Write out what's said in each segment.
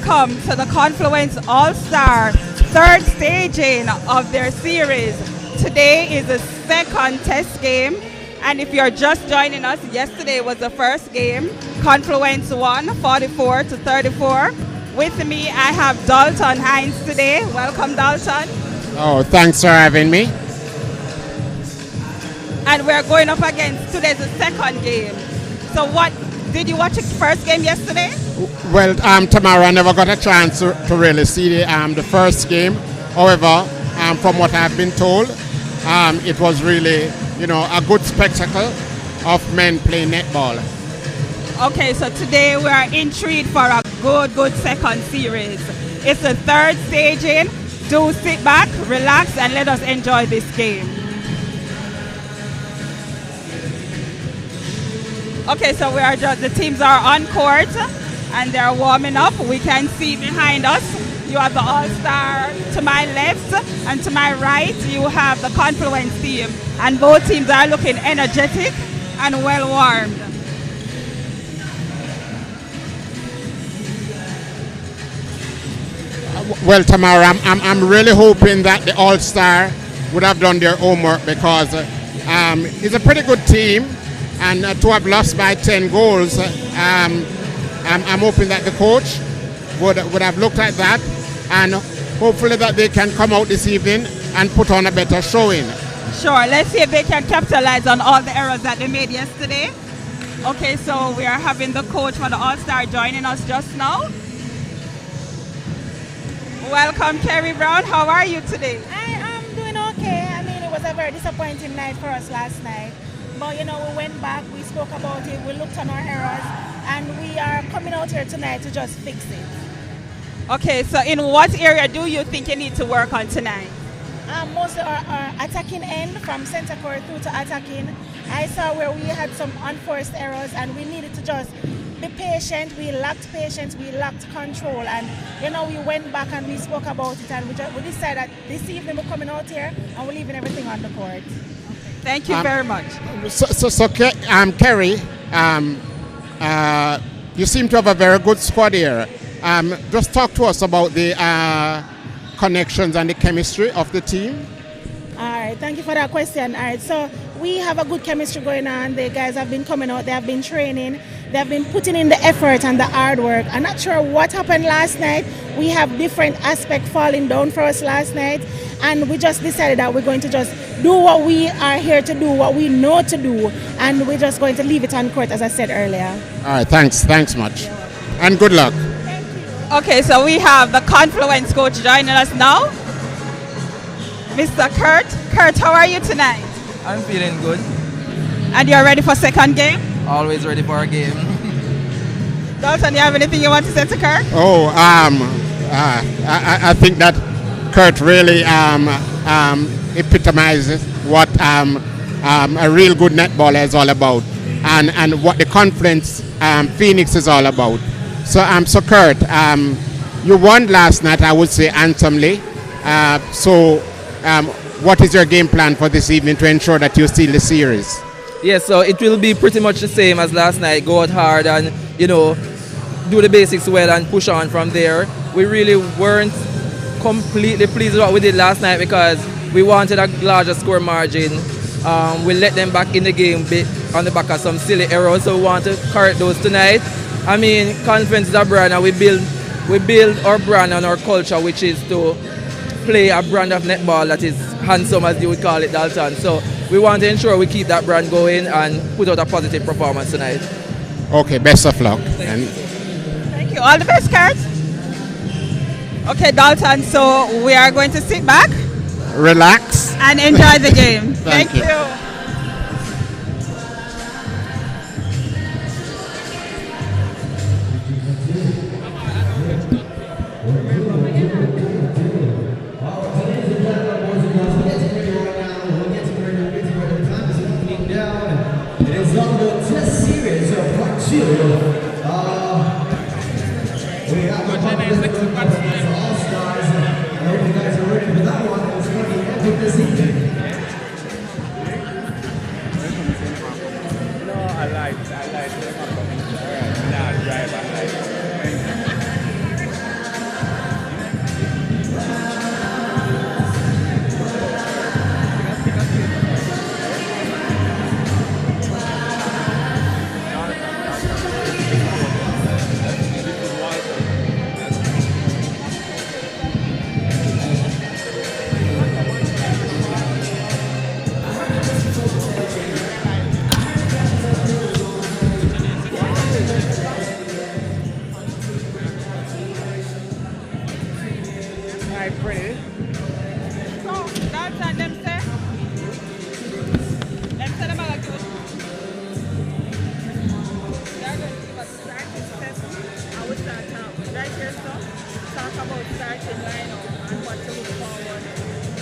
welcome to the Confluence All-Star third staging of their series. Today is the second test game, and if you're just joining us, yesterday was the first game. Confluence won 44-34. With me, I have Dalton Hines today. Welcome, Dalton. Oh, thanks for having me. And we're going up against today's the second game. So what, did you watch the first game yesterday? Well, tomorrow I never got a chance to really see the first game. However, from what I've been told, it was really, a good spectacle of men playing netball. Okay, so today we are intrigued for a good second series. It's the third staging. Do sit back, relax, and let us enjoy this game. Okay, so the teams are on court and they're warming up. We can see behind us, you have the All-Star to my left, and to my right, you have the Confluence team. And both teams are looking energetic and well-warmed. Well, Tamara, I'm really hoping that the All-Star would have done their homework, because it's a pretty good team, and to have lost by 10 goals, I'm hoping that the coach would have looked at that, and hopefully that they can come out this evening and put on a better showing. Sure, let's see if they can capitalize on all the errors that they made yesterday. Okay, so we are having the coach for the All-Star joining us just now. Welcome, Kerry Brown. How are you today? I am doing okay. I mean, it was a very disappointing night for us last night. But, we went back, we spoke about it, we looked on our errors, and we are coming out here tonight to just fix it. Okay, so in what area do you think you need to work on tonight? Mostly our attacking end, from center court through to attacking. I saw where we had some unforced errors, and we needed to just be patient. We lacked patience, we lacked control, and we went back and we spoke about it, and we decided that this evening we're coming out here and we're leaving everything on the court. Thank you very much. So Kerry, you seem to have a very good squad here. Just talk to us about the connections and the chemistry of the team. All right, thank you for that question. All right, so we have a good chemistry going on. The guys have been coming out, they have been training, they have been putting in the effort and the hard work. I'm not sure what happened last night. We have different aspects falling down for us last night, and we just decided that we're going to just do what we are here to do, what we know to do, and we're just going to leave it on court, as I said earlier. All right, thanks much, and good luck. Thank you. Okay, so we have the Confluence coach joining us now, Mr. Kurt. Kurt, how are you tonight? I'm feeling good. And you're ready for second game? Always ready for a game. Dalton, do you have anything you want to say to Kurt? Oh, I think that Kurt really epitomizes what a real good netballer is all about, and what the Confluence Phoenix is all about. So Kurt, you won last night, I would say handsomely. What is your game plan for this evening to ensure that you steal the series? Yes, so it will be pretty much the same as last night. Go out hard and, do the basics well and push on from there. We really weren't completely pleased with what we did last night, because we wanted a larger score margin. We let them back in the game on the back of some silly errors, so we want to correct those tonight. I mean, Confluence is a brand, and we build our brand and our culture, which is to play a brand of netball that is handsome, as you would call it, Dalton. So we want to ensure we keep that brand going and put out a positive performance tonight. Okay, best of luck. Thank you. All the best, Kurt. Okay, Dalton, so we are going to sit back, relax, and enjoy the game. Thank you. right, ready. So, that's and them say. Them say them are like they're going to give us starting session. I will start right here, so talk about starting lineup and what to look forward.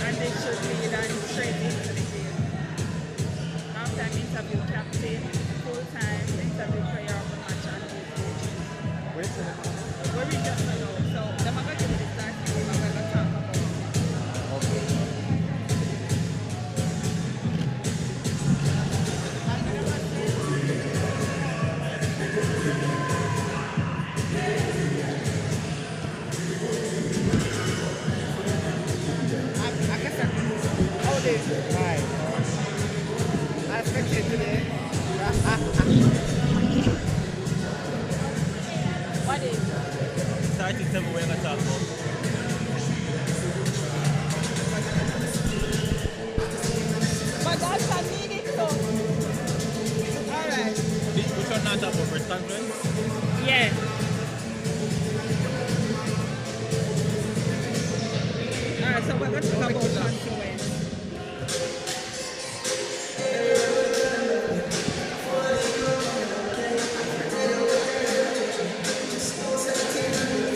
And they should lead and straight into the game. Halftime interview captain, full-time interview player of the match and where we just know. So them are going to give me the starting game I'm going to talk about. Right. I expected today. What is it? Starting 7 we're going to talk about. But that's a meaning so. Alright. Which one not talk about first Confluence? Yeah. Alright, so we're going to talk about Confluence.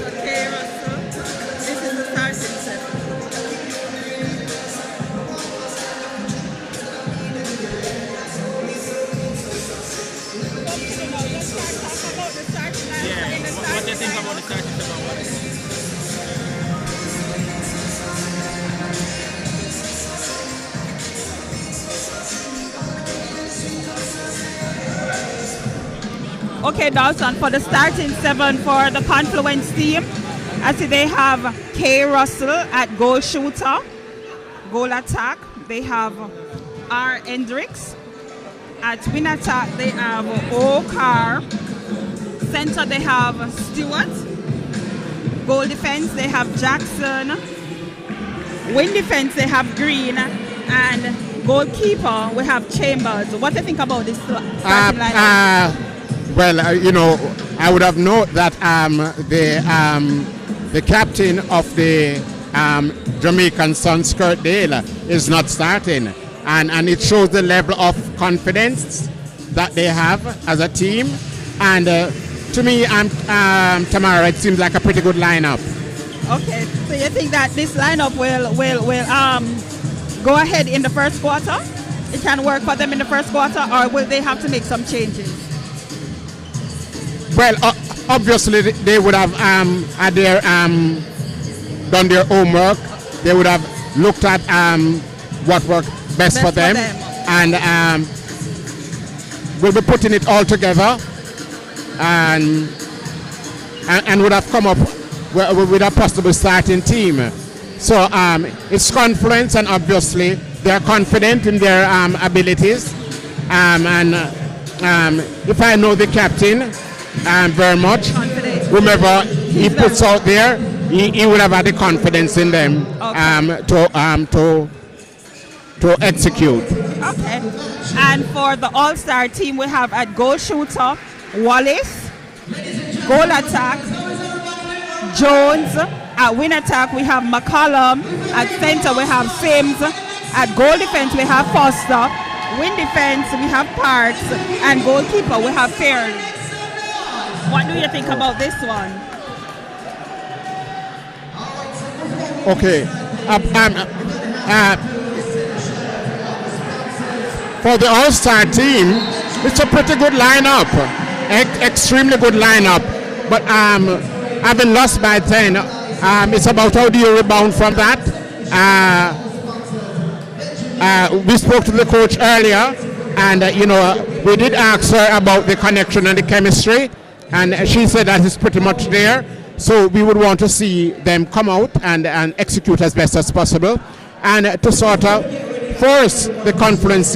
Okay, Russell. This is the starting set. Yeah. What do you think about the starting 7? Okay, Dawson, for the starting 7 for the Confluence team, I see they have K. Russell at goal shooter, goal attack. They have R. Hendricks. At win attack, they have O. Carr. Center, they have Stewart. Goal defense, they have Jackson. Wing defense, they have Green. And goalkeeper, we have Chambers. What do you think about this starting lineup? Well, you know, I would have known that the captain of the Jamaican Suns, Kurt Dale, is not starting. And it shows the level of confidence that they have as a team. And to me, Tamara, it seems like a pretty good lineup. Okay, so you think that this lineup will go ahead in the first quarter? It can work for them in the first quarter, or will they have to make some changes? Well, obviously they would have had their done their homework. They would have looked at what worked best for them, and we'll be putting it all together, and would have come up with a possible starting team. So it's Confluence, and obviously they're confident in their abilities, and if I know the captain very much, whomever he puts out there, he will have had the confidence in them to execute. Okay. And for the All-Star team, we have at goal shooter Wallace, goal attack Jones, at win attack we have McCollum, at center we have Sims, at goal defense we have Foster, win defense we have Parks, and goalkeeper we have Fairley. What do you think about this one? Okay. For the All-Star team, it's a pretty good lineup, extremely good lineup. But having lost by 10, it's about how do you rebound from that. We spoke to the coach earlier, and we did ask her about the connection and the chemistry, and she said that it's pretty much there. So we would want to see them come out and execute as best as possible, and to sort of force the Confluence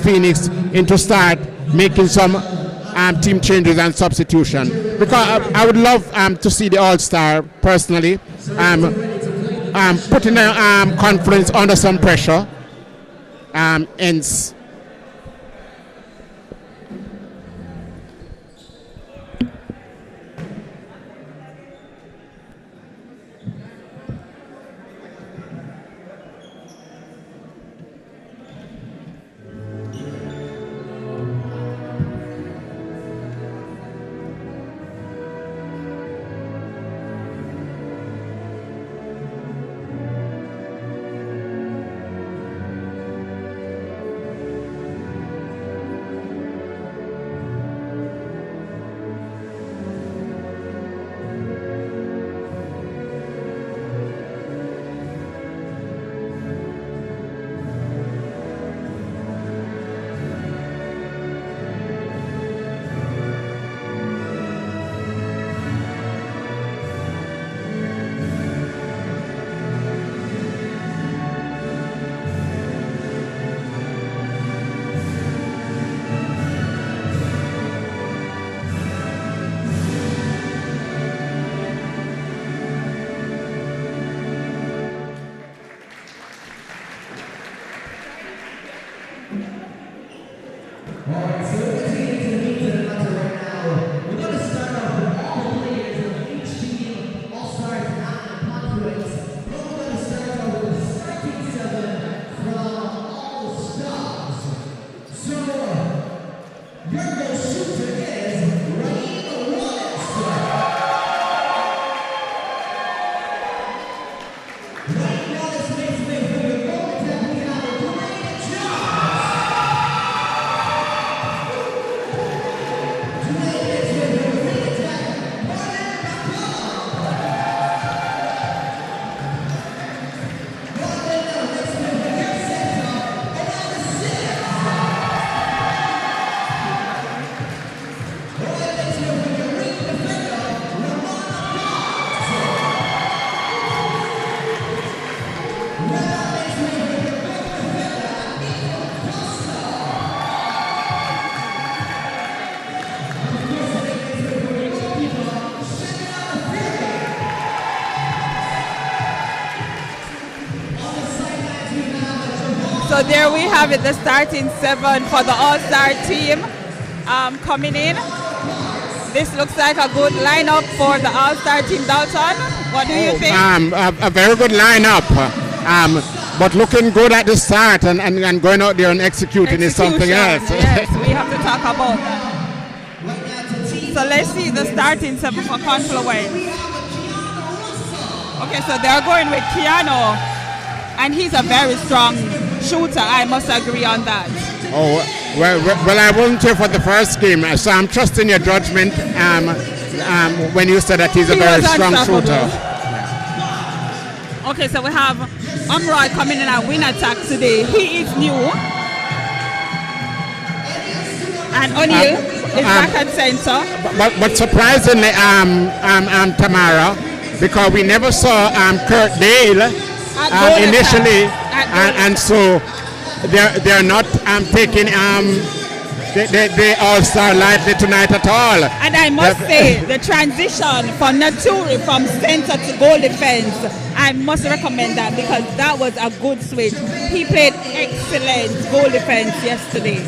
Phoenix into start making some team changes and substitution. Because I would love to see the All-Star personally putting the Confluence under some pressure. Hence, So there we have it, the starting 7 for the All-Star team coming in. This looks like a good lineup for the All-Star team. Dalton, what do you think? A very good lineup. But looking good at the start and going out there and executing is something else. Yes, we have to talk about that. So let's see the starting 7 for Confluence. Okay, so they're going with Keanu, and he's a very strong shooter. I must agree on that. Oh, well, I wasn't here for the first game, so I'm trusting your judgment when you said that he's a very strong shooter. Okay, so we have Umroy coming in at wing attack today. He is new. And O'Neal is back at center. But surprisingly, Tamara, because we never saw Kurt Dale initially, and so they're not taking the All-Star lightly tonight at all. And I must say, the transition from Naturi from center to goal defense, I must recommend that because that was a good switch. He played excellent goal defense yesterday.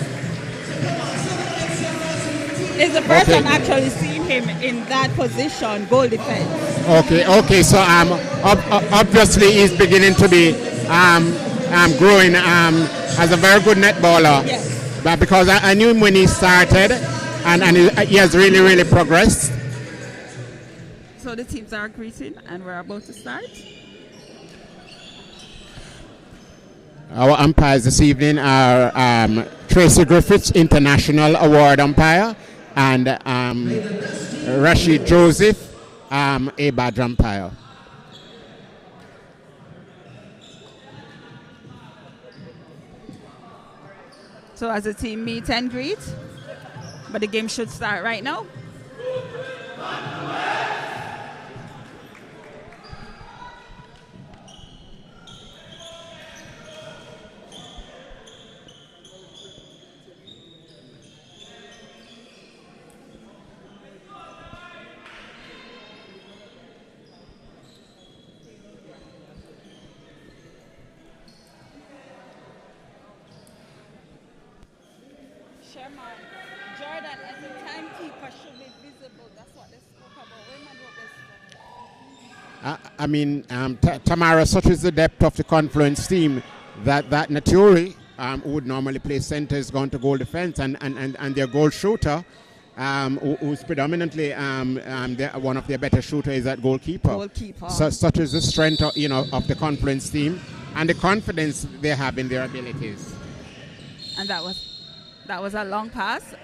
It's the first time actually seeing him in that position, goal defense. Okay. So obviously he's beginning to be growing as a very good netballer. Yes. But because I knew him when he started, and he has really progressed. So the teams are greeting, and we're about to start. Our umpires this evening are Tracy Griffiths, International Award umpire, and Rashid Joseph, a badge umpire. So as a team meet and greet, but the game should start right now. Jordan, as a timekeeper, should be visible. That's what they spoke about. Tamara, such is the depth of the Confluence team that Naturi, who would normally play center, is going to goal defense, and their goal shooter, who's predominantly one of their better shooters, is at goalkeeper. So such is the strength of the Confluence team and the confidence they have in their abilities. And that was a long pass.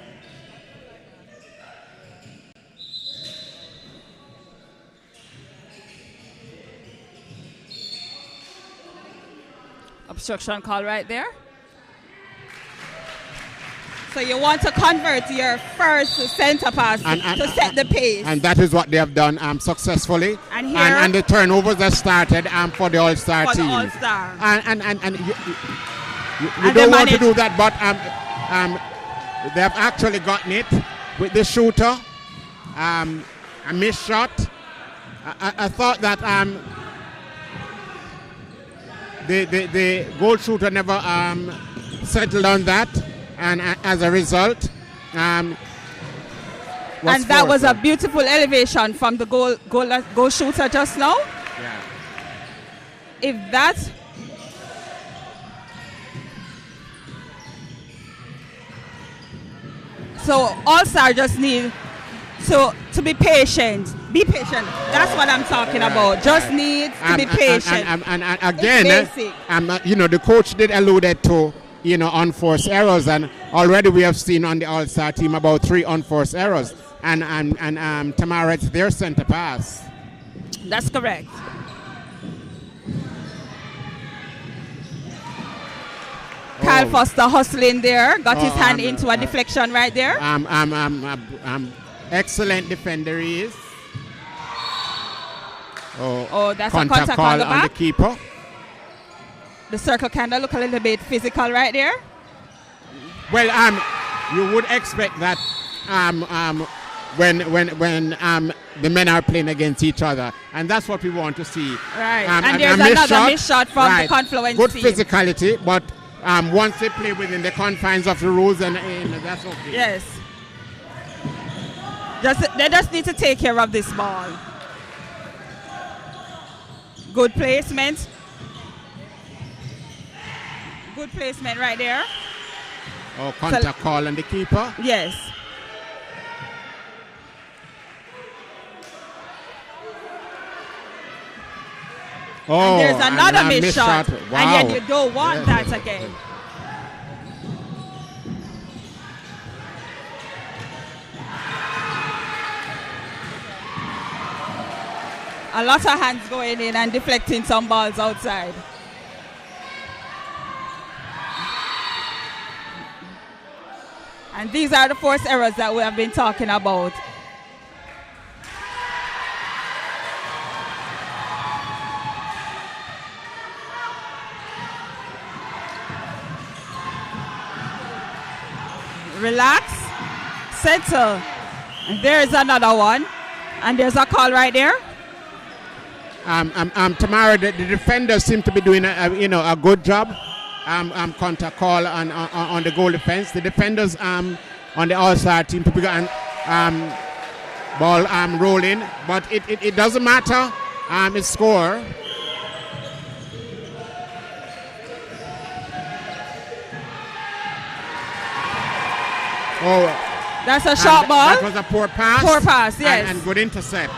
Obstruction call right there. So you want to convert your first center pass to set the pace. And that is what they have done successfully. And here, and the turnovers that started for the All-Star team. All-Star. And you don't want to do that, but they have actually gotten it with the shooter. A missed shot. I thought that the goal shooter never settled on that, and as a result, and that was a beautiful elevation from the goal shooter just now. Yeah. If that. So All-Star just need to be patient. Be patient. That's what I'm talking about. Just need to be patient. And again, the coach did allude to unforced errors, and already we have seen on the All-Star team about 3 unforced errors, and Tamara, it's their center pass. That's correct. Kyle Foster hustling there, got his hand into a deflection right there. Excellent defender he is. That's a contact call on the keeper. The circle kind of look a little bit physical right there. Well, you would expect that when the men are playing against each other, and that's what we want to see. Right, and there's another missed shot from the Confluence Good team. physicality, but once they play within the confines of the rules, and that's okay. Yes. They just need to take care of this ball. Good placement. Good placement right there. Oh, contact call on the keeper. Yes. Oh, and there's another missed shot. Wow. And yet you don't want that again. A lot of hands going in and deflecting some balls outside. And these are the forced errors that we have been talking about. Relax, settle. And there's another one. And there's a call right there. Tamara, the defenders seem to be doing a good job. Contact call on the goal defense. The defenders on the All-Star team to be ball rolling, but it doesn't matter. It's score. Oh, that's a short ball. That was a poor pass. Poor pass, yes. And good intercept.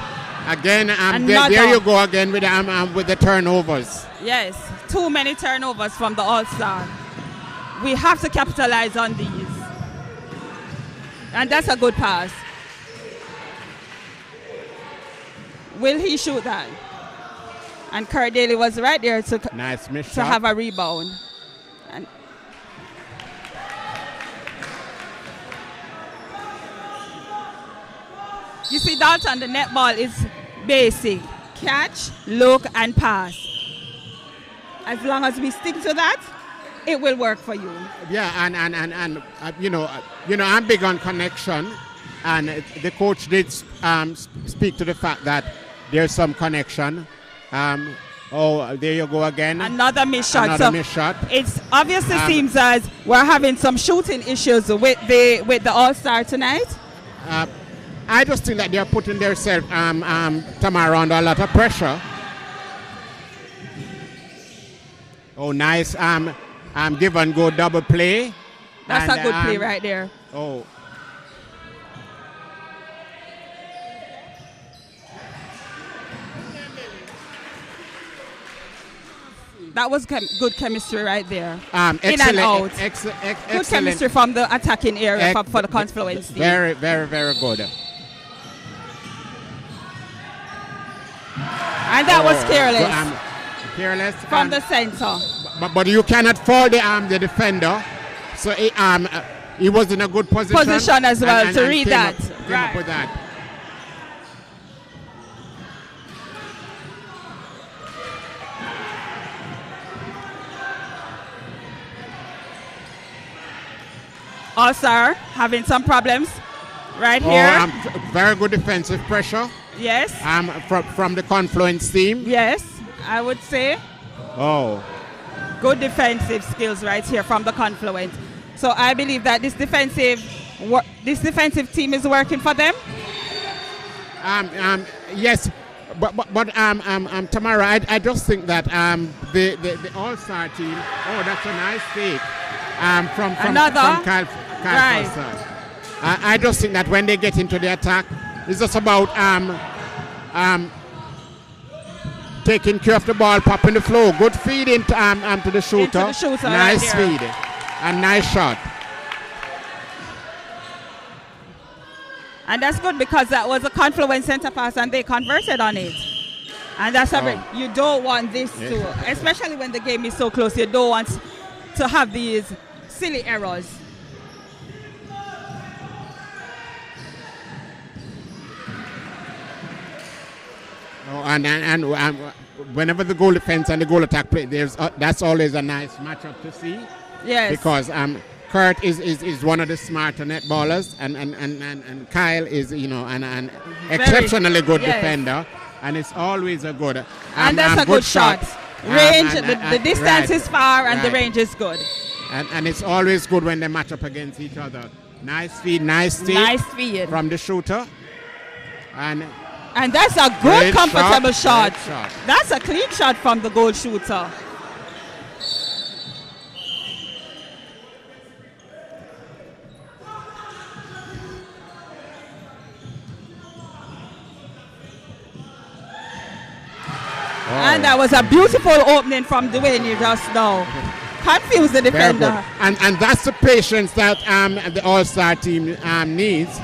Again, there you go again with the turnovers. Yes, too many turnovers from the All-Star. We have to capitalize on these. And that's a good pass. Will he shoot that? And Kurt Daly was right there to have a rebound. And you see, Dalton, the net ball is basic. Catch, look, and pass. As long as we stick to that, it will work for you. Yeah, and I'm big on connection, and the coach did speak to the fact that there's some connection. There you go again. Another missed shot. Another missed shot. It obviously seems as we're having some shooting issues with the All-Star tonight. I just think that they're putting themselves, Tamara, under a lot of pressure. Oh, nice. Give and go double play. That's a good play right there. Oh. That was good chemistry right there. Excellent, in and out. Good excellent. chemistry from the attacking area for the Confluence team. Very, very, very good. And that was careless. Careless from the center. But you cannot fault the defender. So he was in a good position as well and to read that. Came up with that. All-Star having some problems right here. Very good defensive pressure. Yes. From the Confluence team. Yes, I would say. Oh. Good defensive skills right here from the Confluence. So I believe that this defensive team is working for them. Yes, but Tamara, I just think that the All-Star team. Oh, that's a nice take. From Kyle Foster. I just think that when they get into the attack, it's just about taking care of the ball, popping the flow. Good feed to the shooter. Nice feed and nice shot. And that's good because that was a Confluence center pass and they converted on it. And that's you don't want this to, especially when the game is so close, you don't want to have these silly errors. And whenever the goal defense and the goal attack play, that's always a nice matchup to see. Yes. Because Kurt is one of the smarter net ballers, and Kyle is an exceptionally good defender, and it's always a good. And that's a good shot. Range, the distance is far and the range is good. And it's always good when they match up against each other. Nice feed, nice feed. Nice feed. From the shooter. And that's a good, great comfortable shot. great shot. That's a clean shot from the goal shooter. And that was a beautiful opening from Dwayne just now. Confused the defender. And that's the patience that the All-Star team needs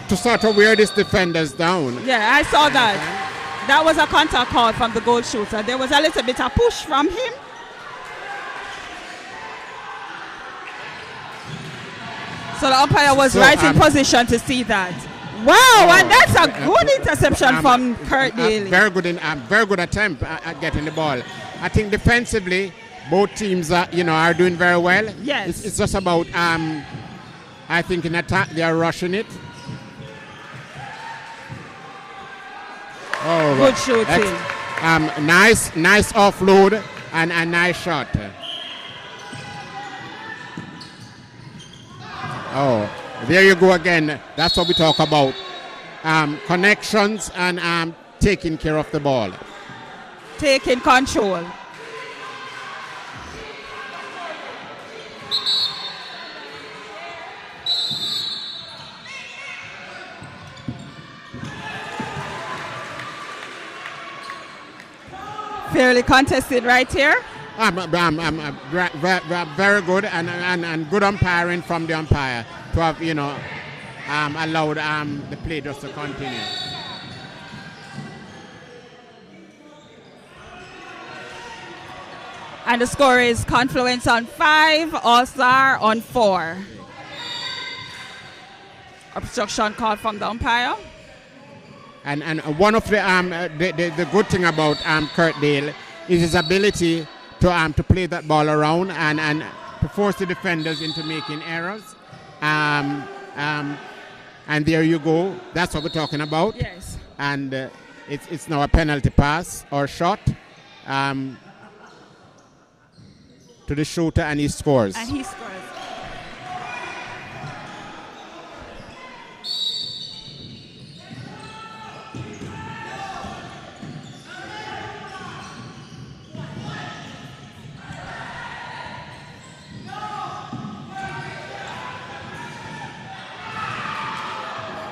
to sort of wear these defenders down. Yeah, I saw that. That was a contact call from the goal shooter. There was a little bit of push from him. So the umpire was right in position to see that. Wow, and that's a good interception from Kurt Daly. Very good attempt at getting the ball. I think defensively, both teams are doing very well. Yes. It's just about I think in attack they are rushing it. Oh, good shooting. Nice offload and a nice shot. Oh, there you go again. That's what we talk about. Connections and taking care of the ball. Taking control. Fairly contested right here. Very good and good umpiring from the umpire to have allowed the play just to continue. And the score is Confluence on 5, All-Star on 4. Obstruction call from the umpire. And one of the good thing about Kurt Dale is his ability to play that ball around and to force the defenders into making errors. And there you go. That's what we're talking about. Yes. And it's now a penalty pass or shot to the shooter, and he scores. And he scores.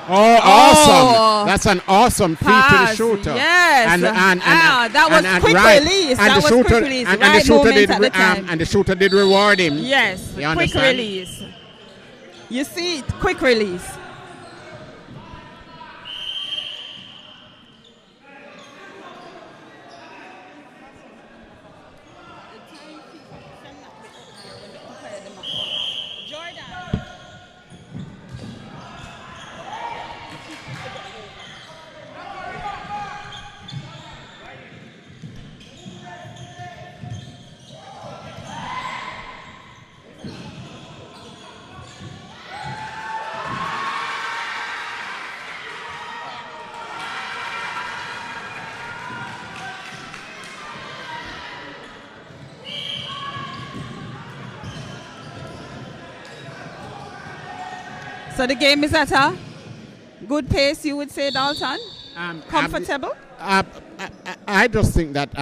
Oh, awesome. That's an awesome feed to the shooter. Yes. That was quick release. And that was quick release. And right the shooter moment at the time. and the shooter did reward him. Yes. Quick release. You see, quick release. So the game is at a good pace, you would say, Dalton? Comfortable? I just think that,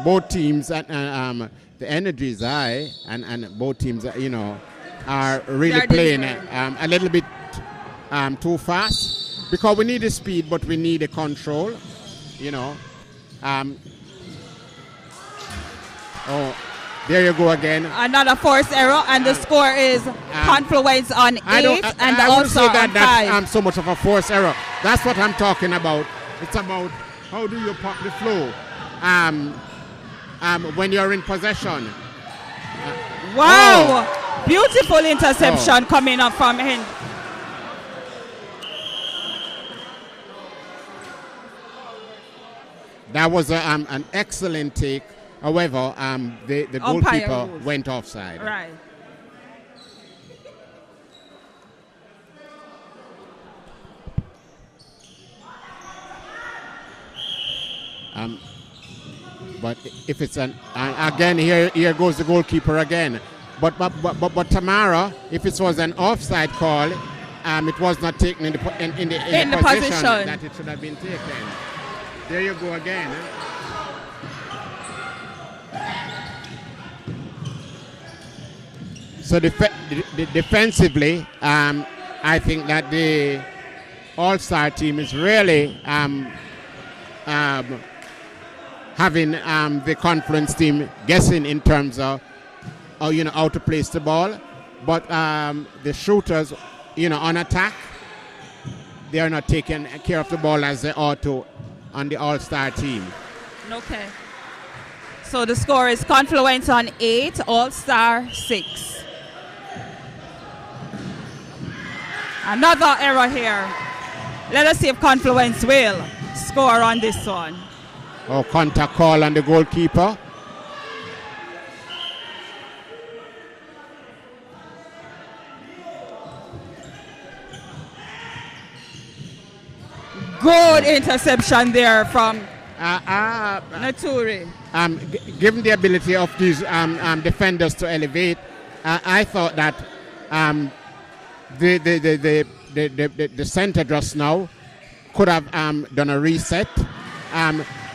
both teams, the energy is high, and both teams, are really playing a little bit too fast, because we need the speed, but we need the control, There you go again. Another forced error, and the score is Confluence on 8 and the All-Star on 5. That's so much of a forced error. That's what I'm talking about. It's about how do you pop the flow when you're in possession. Wow! Beautiful interception coming up from him. That was an excellent take. However, the goalkeeper went offside. Right. But if it's again, here goes the goalkeeper again. but tomorrow, if it was an offside call, it was not taken in the position that it should have been taken. There you go again. So defensively, I think that the All-Star team is really having the Confluence team guessing in terms of how to place the ball. But the shooters, on attack, they are not taking care of the ball as they ought to on the All-Star team. Okay. So the score is Confluence on 8, All-Star 6. Another error here. Let us see if Confluence will score on this one. Oh, contact call on the goalkeeper. Good interception there from Naturi. Given the ability of these defenders to elevate, I thought that the center just now could have done a reset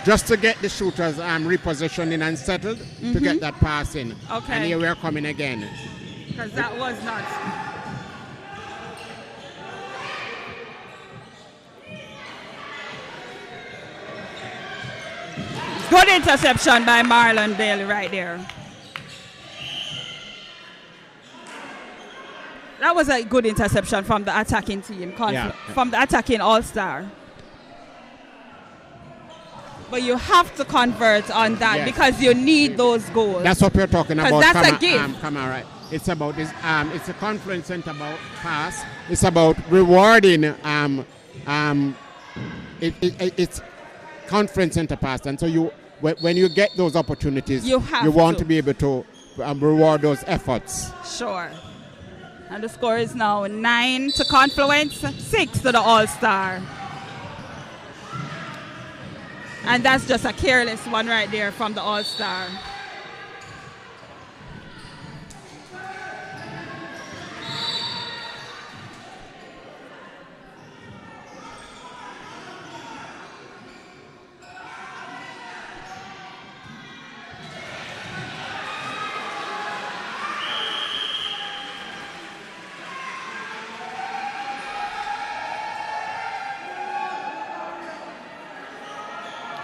just to get the shooters repositioning and settled to get that pass in. Okay. And here we are coming again. Because that was not. Good interception by Marlon Bailey right there. That was a good interception from the attacking team, from the attacking All-Star. But you have to convert on that because you need those goals. That's what we're talking about. That's a gift. Come on, right. It's about this. It's a Confluence center pass. It's about rewarding. It's Confluence center pass, and so when you get those opportunities, you want to be able to reward those efforts. Sure. And the score is now 9 to Confluence, 6 to the All-Star. And that's just a careless one right there from the All-Star.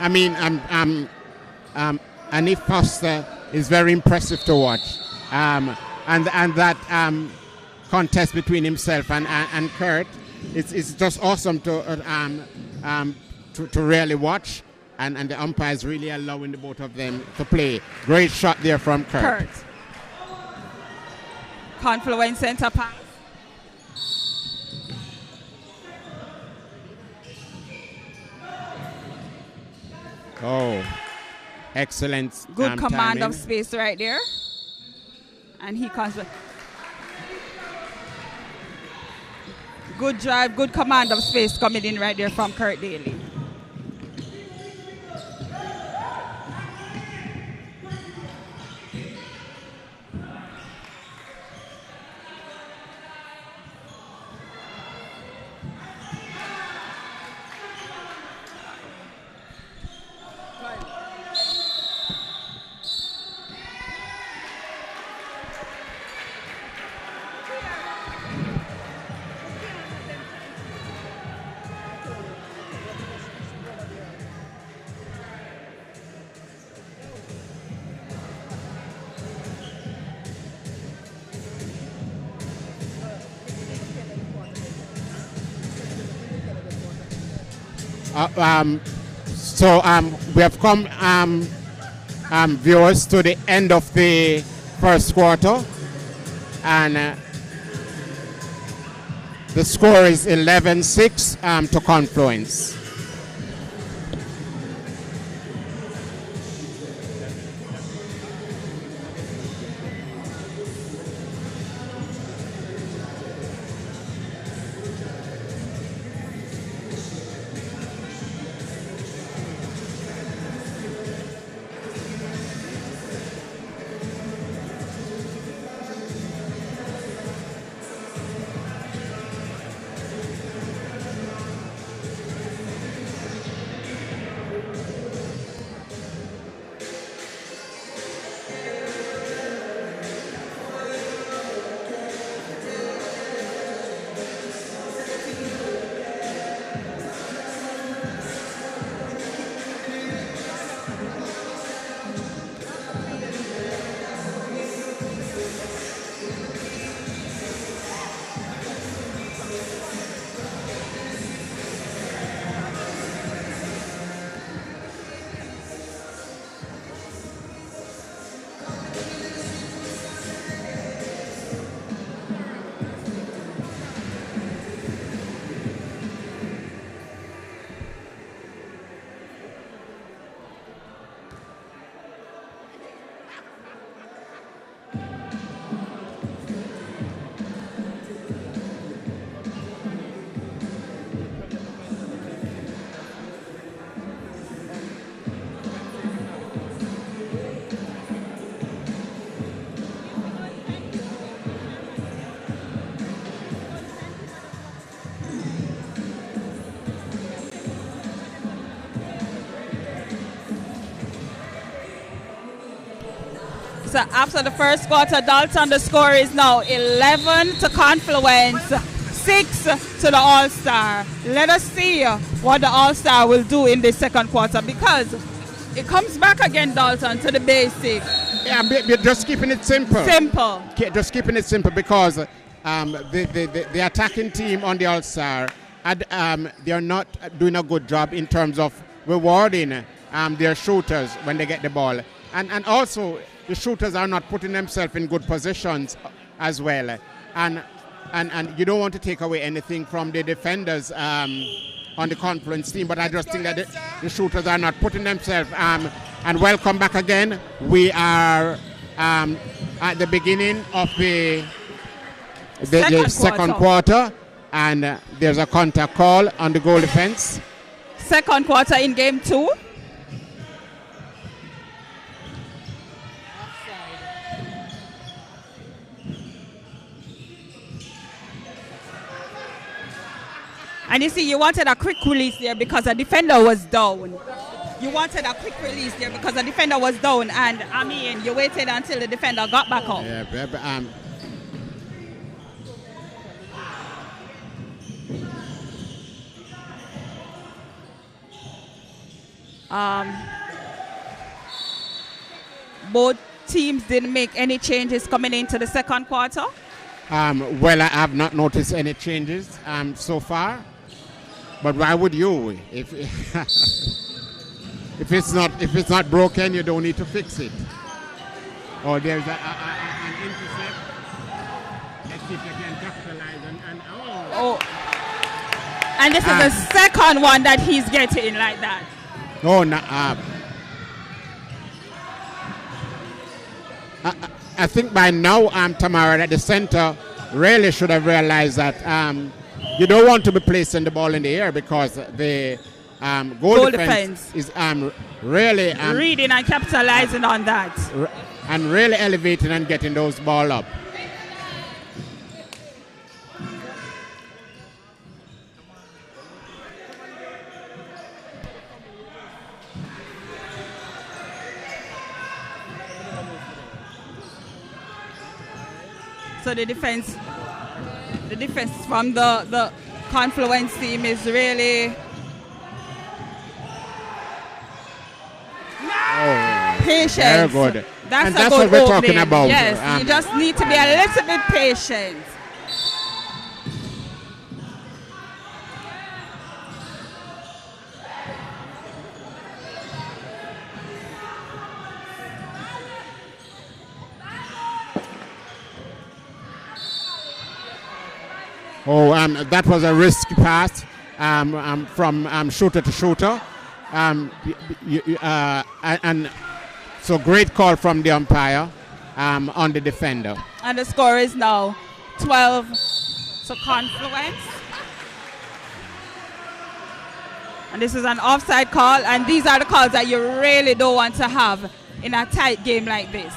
I mean, Anif Foster is very impressive to watch, and that contest between himself and Kurt, it's just awesome to really watch, and the umpires really allowing the both of them to play. Great shot there from Kurt. Confluence center pass. Oh, excellent. Good command timing. of space right there. And he comes with good drive, good command of space coming in right there from Kurt Daly. So we have come, viewers, to the end of the first quarter, and the score is 11-6 to Confluence. points after the first quarter. Dalton, the score is now 11 to Confluence, 6 to the All-Star. Let us see what the All-Star will do in the second quarter, because it comes back again, Dalton, to the basic. Yeah, we're just keeping it simple. Simple. Just keeping it simple, because the attacking team on the All-Star, they are not doing a good job in terms of rewarding their shooters when they get the ball. And also, the shooters are not putting themselves in good positions as well. And you don't want to take away anything from the defenders on the Confluence team, but I just think that the shooters are not putting themselves. And welcome back again. We are at the beginning of the second quarter, and there's a contact call on the goal defense. Second quarter in game 2. And you see, you wanted a quick release there because the defender was down. You wanted a quick release there because the defender was down, and I mean, you waited until the defender got back up. Yeah, both teams didn't make any changes coming into the second quarter. Well, I have not noticed any changes so far. But why would you? If it's not broken, you don't need to fix it. Or there's an intercept. Let's see if you can capitalize And this is the second one that he's getting like that. Oh, no. I think by now, Tamara, that the center really should have realized that you don't want to be placing the ball in the air, because the goal defense is really reading and capitalizing on that. And really elevating and getting those ball up. So the defense from the Confluence team is really patient. Very good. That's what good we're opening. talking about. Yes, you just need to be a little bit patient. That was a risky pass from shooter to shooter. And so great call from the umpire on the defender. And the score is now 12 to Confluence. And this is an offside call, and these are the calls that you really don't want to have in a tight game like this.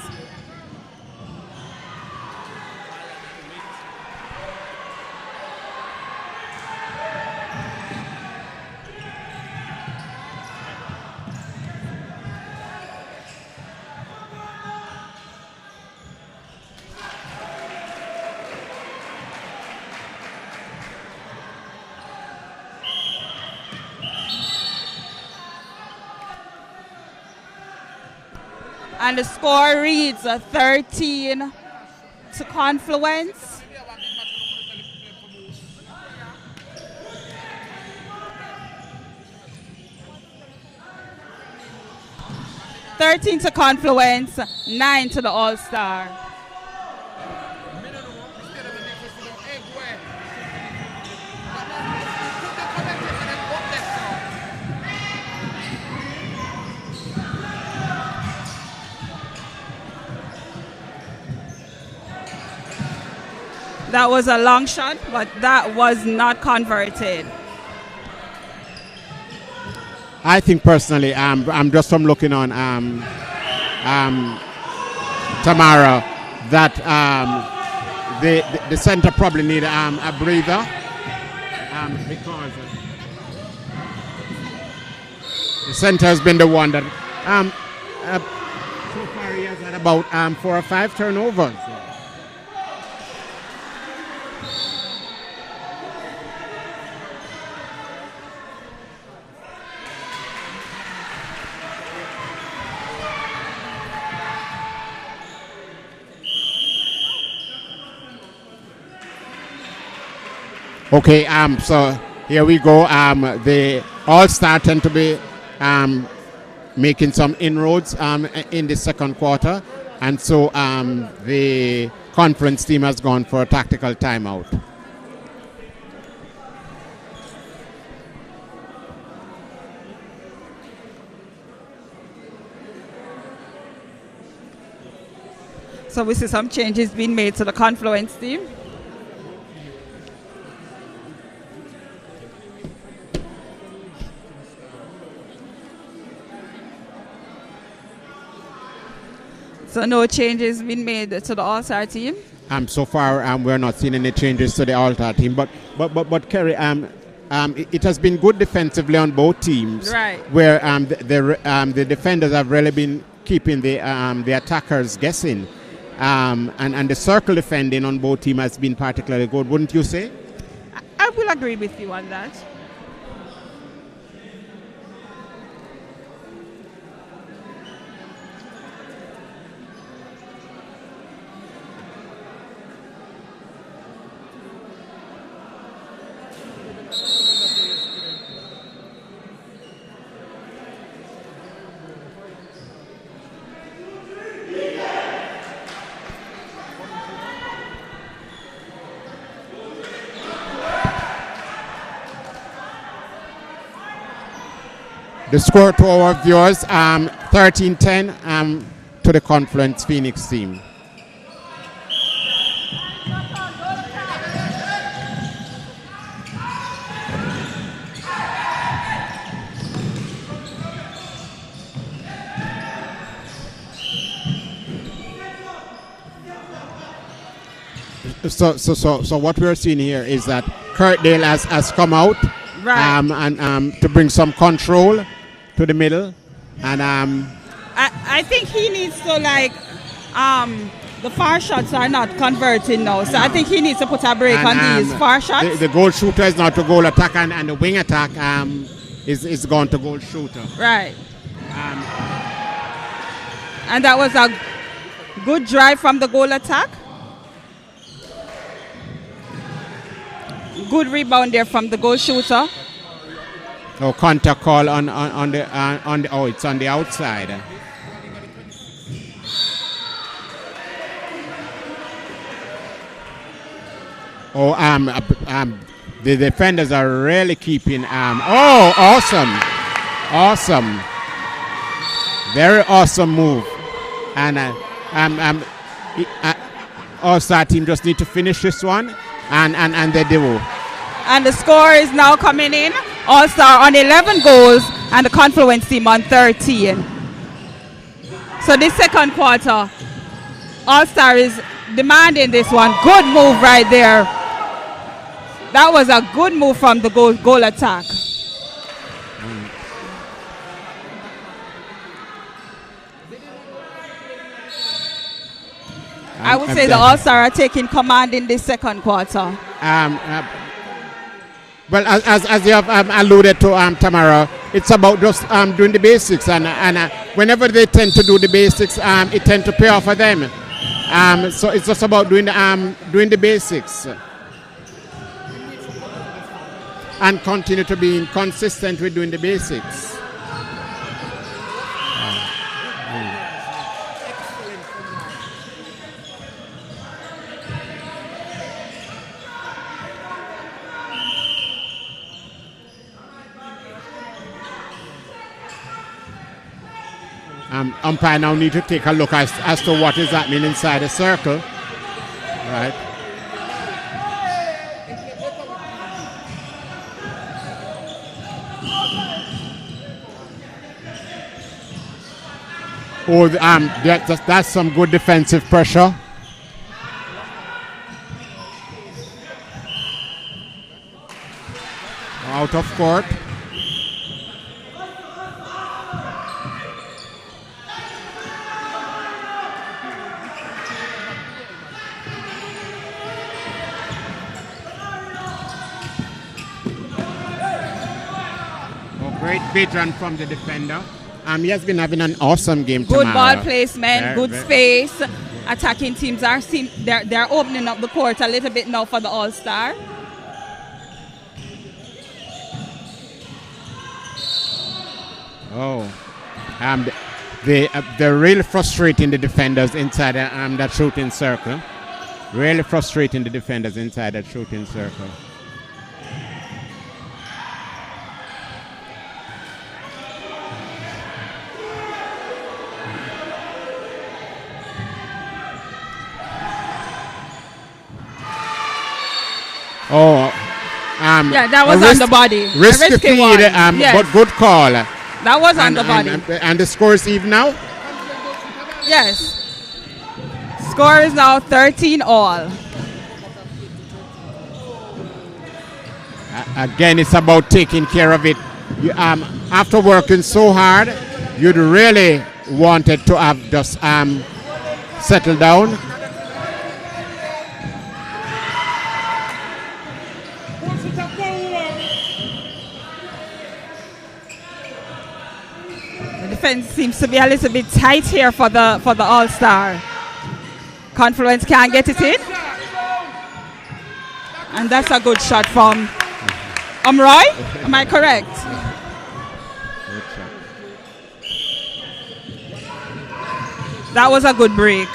And the score reads 13 to Confluence. $13 to Confluence, 9 to the All-Star. That was a long shot, but that was not converted. I think personally, I'm just from looking on Tamara, that the center probably need a breather because the center has been the one that so far he has has had about 4 or 5 turnovers. Okay, so here we go. The All-Star tend to be making some inroads in the second quarter, and so the Confluence team has gone for a tactical timeout. So we see some changes being made to the Confluence team. So no changes been made to the All-Star team? So far, we're not seeing any changes to the All-Star team. But Kerry, it has been good defensively on both teams. Right. Where the defenders have really been keeping the attackers guessing. And the circle defending on both teams has been particularly good, wouldn't you say? I will agree with you on that. The score to our viewers, 13-10 to the Confluence Phoenix team. So what we're seeing here is that Kirkdale has come out, right, and to bring some control to the middle, and I think he needs to the far shots are not converting now, so I think he needs to put a break on these far shots. The goal shooter is now to goal attack, and the wing attack is gone to goal shooter. Right. And that was a good drive from the goal attack. Good rebound there from the goal shooter. Oh, contact call on the it's on the outside. The defenders are really keeping awesome, very awesome move, and All-Star team just need to finish this one, and they do. And the score is now coming in. All-Star on 11 goals and the Confluence team on 13. So this second quarter, All-Star is demanding this one. Good move right there. That was a good move from the goal attack. I would say the All-Star are taking command in this second quarter. Well, as you have alluded to, Tamara, it's about just doing the basics, and whenever they tend to do the basics, it tends to pay off for them. So it's just about doing the basics and continue to be consistent with doing the basics. Umpire now need to take a look as to what is happening inside the circle. Right. Oh, that's some good defensive pressure. Out of court. Great veteran from the defender. He has been having an awesome game Good tomorrow. ball placement, good space. Attacking teams they're opening up the court a little bit now for the All-Star. Oh, they're really frustrating the defenders inside that shooting circle. Really frustrating the defenders inside that shooting circle. Oh, yeah, that was on the body. Risky feed, yes. but good call. That was on the body. And the score is even now? Yes. Score is now 13-all. Again, it's about taking care of it. After working so hard, you'd really wanted to have just settled down. The defense seems to be a little bit tight here for the All-Star. Confluence can't get it in. And that's a good shot from Roy. Am I correct? That was a good break.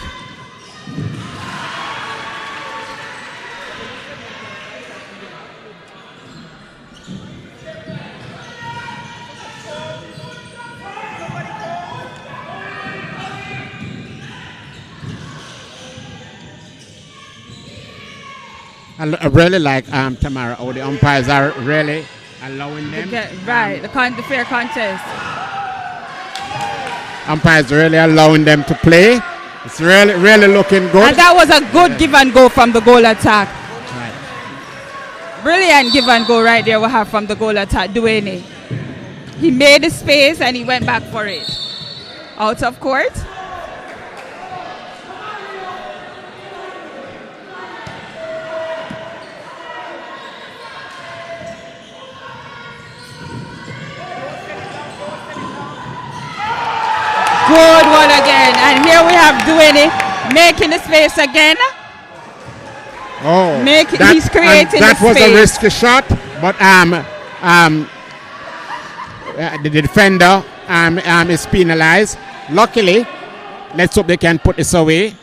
I really like Tamara. Oh, the umpires are really allowing them. Right, the fair contest. Umpires really allowing them to play. It's really looking good. And that was a good give and go from the goal attack. Right. Brilliant give and go right there we have from the goal attack, Duane. He made the space and he went back for it. Out of court. Good one again. And here we have Duane making the space again. Oh, He's creating that the was space. a risky shot, but the defender is penalized. Luckily, let's hope they can put this away.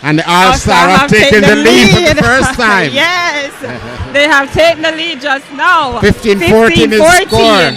And the All-Star have taken the lead for the first time. Yes, they have taken the lead just now. 15-14 is the score.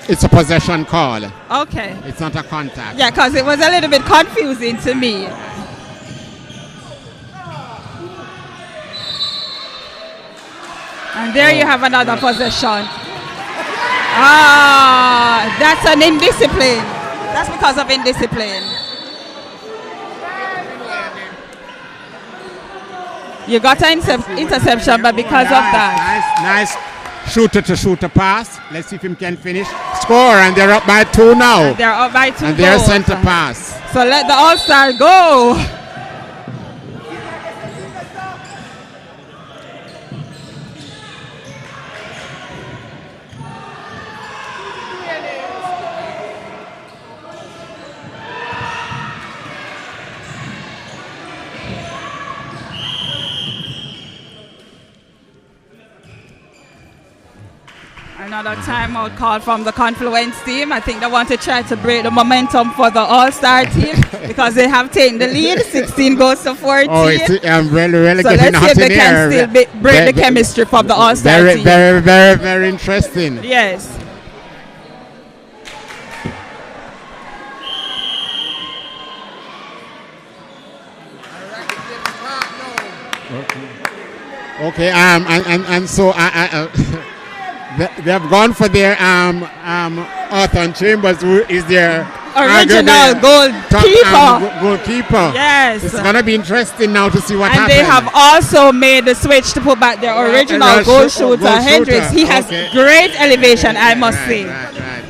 It's a possession call. Okay. It's not a contact. Yeah, because it was a little bit confusing to me. And there you have another possession. That's an indiscipline. That's because of indiscipline. You got an interception, but because of that. Nice shooter-to-shooter pass. Let's see if he can finish. Score, and they're up by 2 now. And they're up by 2 And they're goals. center pass. So let the All-Star go. Another timeout call from the Confluence team. I think they want to try to break the momentum for the All-Star team because they have taken the lead. 16 goes to 14. Oh, I'm really So getting let's hot see if in they can here. still break the chemistry from the All-Star team. Very interesting. Yes. Okay, and so they have gone for their Arthur Chambers, who is their original goalkeeper. Yes. It's going to be interesting now to see what and happens. they have also made the switch to put back their original goal shooter, Hendricks. He has great elevation, I must say. Right. Good.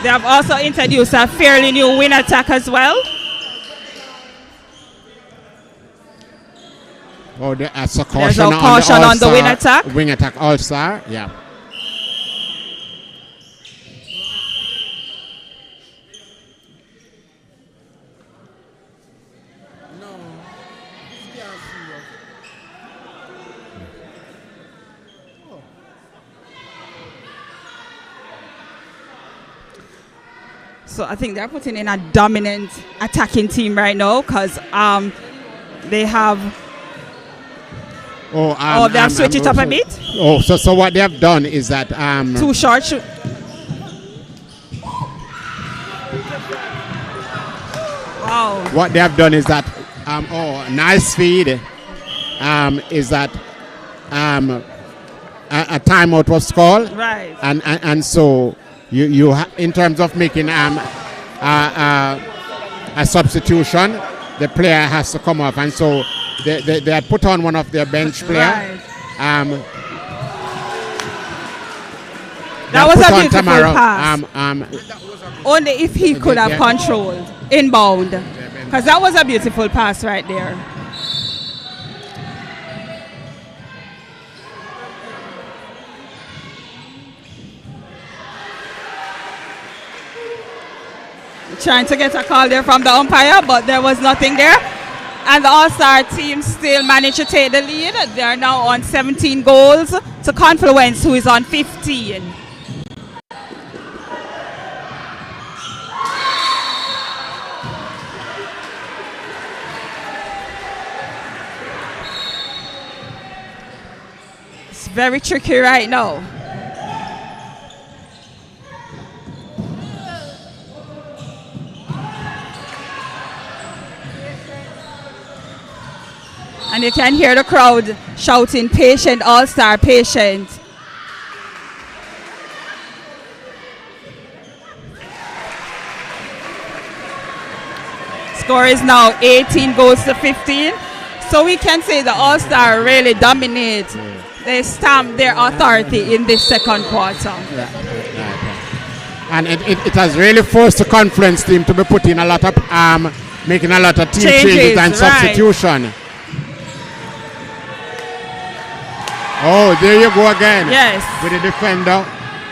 They have also introduced a fairly new wing attack as well. Oh, there's a There's caution, a caution on the wing attack. Wing attack all-star, yeah. So I think they're putting in a dominant attacking team right now because they have. They have switched it up a bit. Oh, so what they have done is that too short shoot. Wow. What they have done is that nice feed. Is that a timeout was called, right? And so you in terms of making a substitution, the player has to come off, and so they had put on one of their bench players. Right. That was a beautiful pass. Only if he could have controlled inbound, because that was a beautiful pass right there. Trying to get a call there from the umpire, but there was nothing there. And the All-Star team still managed to take the lead. They are now on 17 goals to Confluence, who is on 15. It's very tricky right now. And you can hear the crowd shouting, "Patient, All-Star, patient." Score is now 18 goals to 15. So we can say the All-Star really dominate. They stamp their authority in this second quarter. And it has really forced the Confluence team to be putting a lot of making a lot of team changes and substitution. Oh, there you go again. Yes. With the defender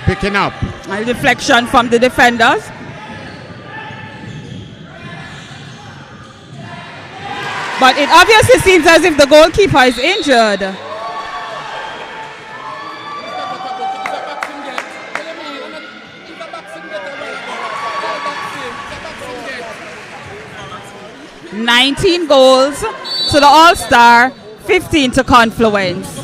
picking up. A deflection from the defenders. But it obviously seems as if the goalkeeper is injured. "19 goals to the All-Star, 15 to Confluence."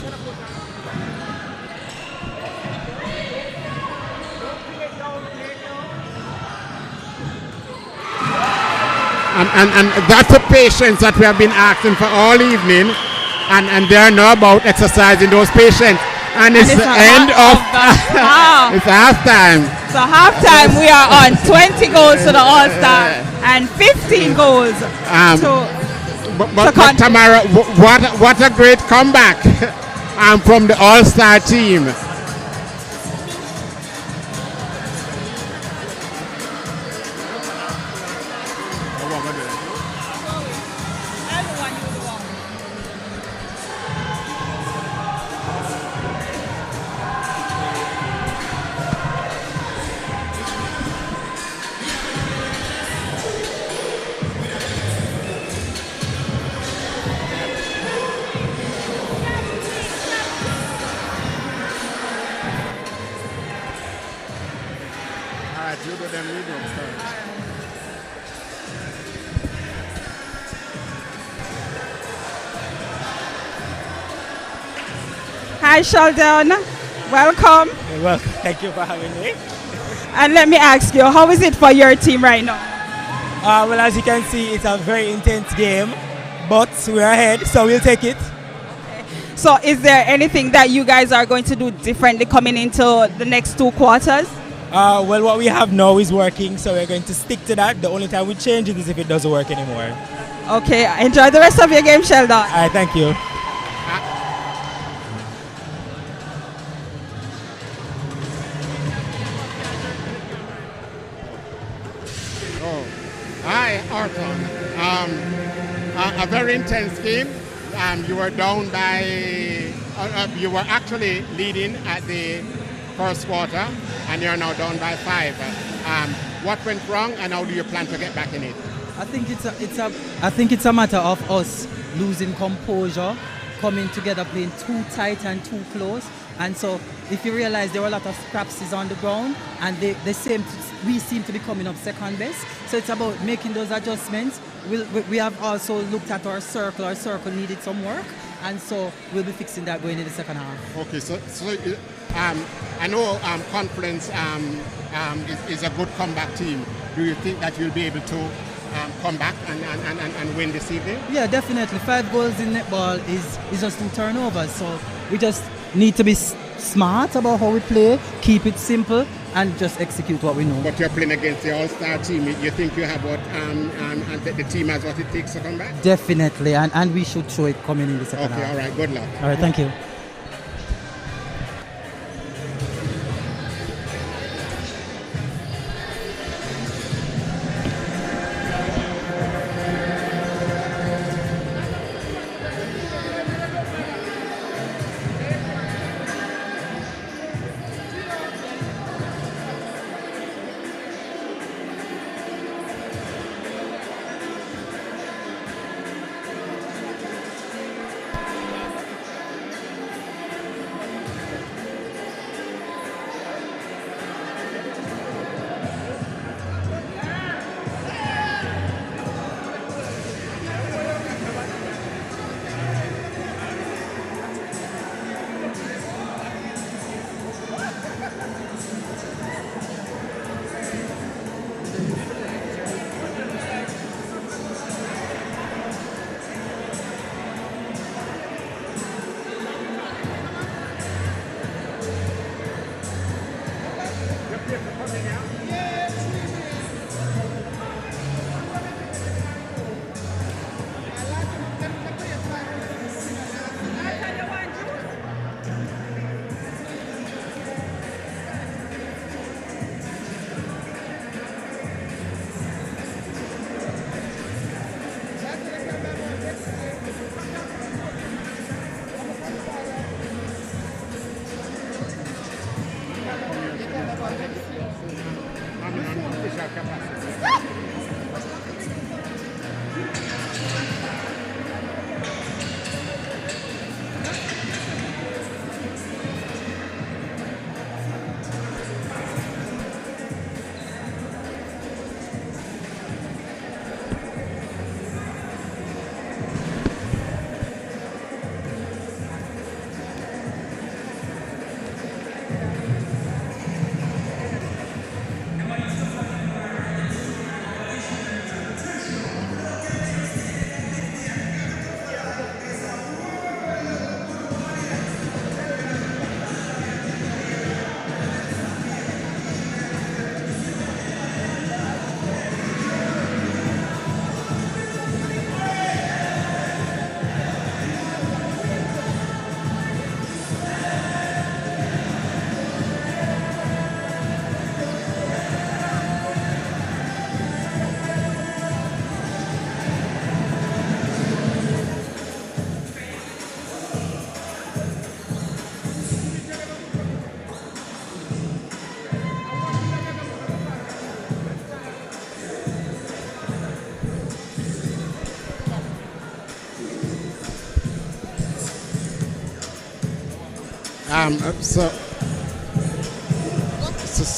And that's the patience that we have been asking for all evening, and they are now about exercising those patience. And it's the end of it's halftime. So halftime we are on 20 goals to the All-Star and 15 goals but Tamara, what a great comeback from the All-Star team. Hi Sheldon, welcome. Well, thank you for having me. And let me ask you, how is it for your team right now? Well, as you can see, it's a very intense game, but we're ahead, so we'll take it. So is there anything that you guys are going to do differently coming into the next 2 quarters? Well, what we have now is working, so we're going to stick to that. The only time we change it is if it doesn't work anymore. Okay, enjoy the rest of your game, Sheldon. All right, thank you. Hi, Arthur. A very intense game. You were down by, you were actually leading at the first quarter, and you're now down by 5. What went wrong, and how do you plan to get back in it? I think it's a matter of us losing composure, coming together, playing too tight and too close. And so, if you realize there were a lot of scraps on the ground, and we seem to be coming up second best. So it's about making those adjustments. We have also looked at our circle. Our circle needed some work, and so we'll be fixing that going into the second half. Okay, so I know Confluence is a good comeback team. Do you think that you'll be able to come back and win this evening? Yeah, definitely. 5 goals in netball is just 2 turnovers. So we just need to be smart about how we play, keep it simple, and just execute what we know. But you're playing against the all-star team. You think you have what, and the team has what it takes to come back? Definitely, and we should show it coming in the second half. Okay, all right, good luck. All right, thank you.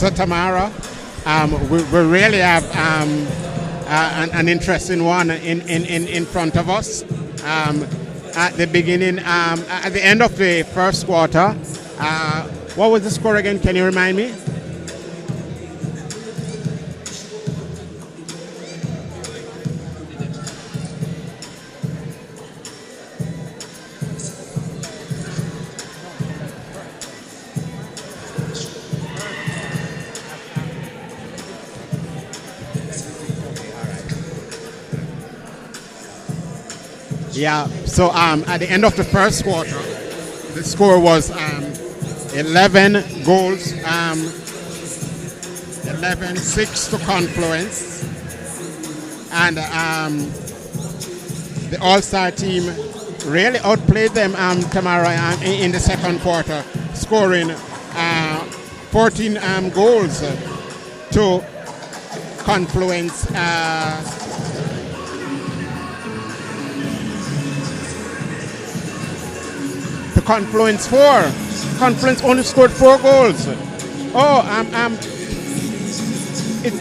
So Tamara, we really have an interesting one in front of us. At the beginning, at the end of the first quarter, what was the score again? Can you remind me? Yeah, so at the end of the first quarter, the score was 11 goals, 11-6 to Confluence. And the All-Star team really outplayed them, Tamara, in the second quarter, scoring 14 goals to Confluence. To Confluence 4. Confluence only scored 4 goals. Oh,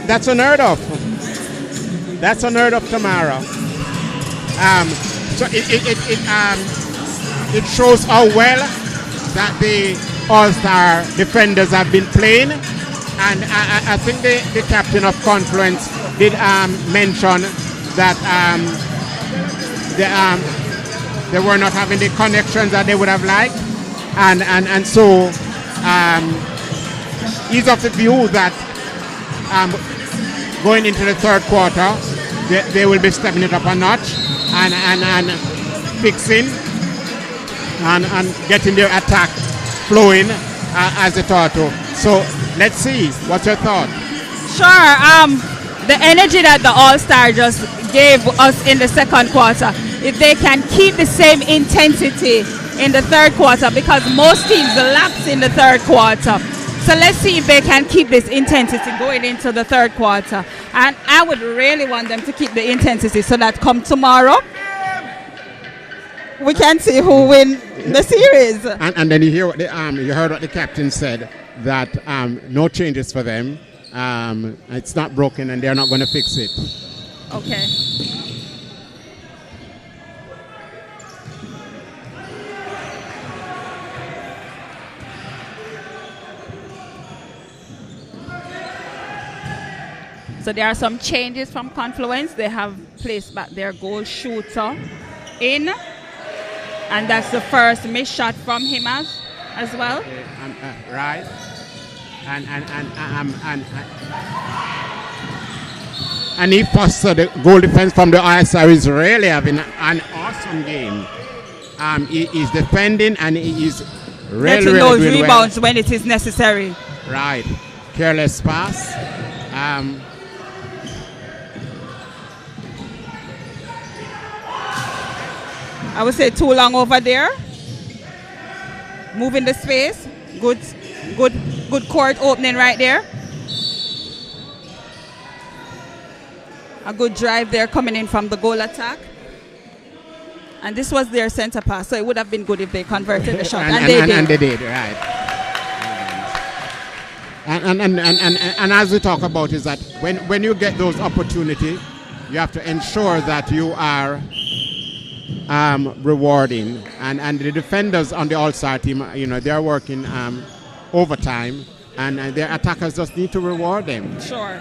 that's unheard of. That's unheard of, Tamara. So it shows how well that the All-Star defenders have been playing, and I think the captain of Confluence did mention that they were not having the connections that they would have liked, and so he's of the view that going into the third quarter they will be stepping it up a notch and fixing and getting their attack flowing as they thought to. So let's see. What's your thought? Sure. The energy that the All-Star just gave us in the second quarter, if they can keep the same intensity in the third quarter, because most teams lapse in the third quarter. So let's see if they can keep this intensity going into the third quarter. And I would really want them to keep the intensity so that come tomorrow, we can see who win the series. And then you hear what you heard what the captain said, that no changes for them. It's not broken and they're not going to fix it. Okay. So there are some changes from Confluence. They have placed back their goal shooter in, and that's the first missed shot from him as well. Right. And he Foster, the goal defense from the ISR, is really having an awesome game. He is defending and he is really getting those doing rebounds well. when it is necessary. Right. Careless pass. I would say too long over there. Moving the space. Good court opening right there. A good drive there coming in from the goal attack. And this was their center pass, so it would have been good if they converted the shot. And they did, right. And as we talk about is that when you get those opportunities, you have to ensure that you are rewarding. And the defenders on the All-Star team, they're working overtime, and their attackers just need to reward them. Sure.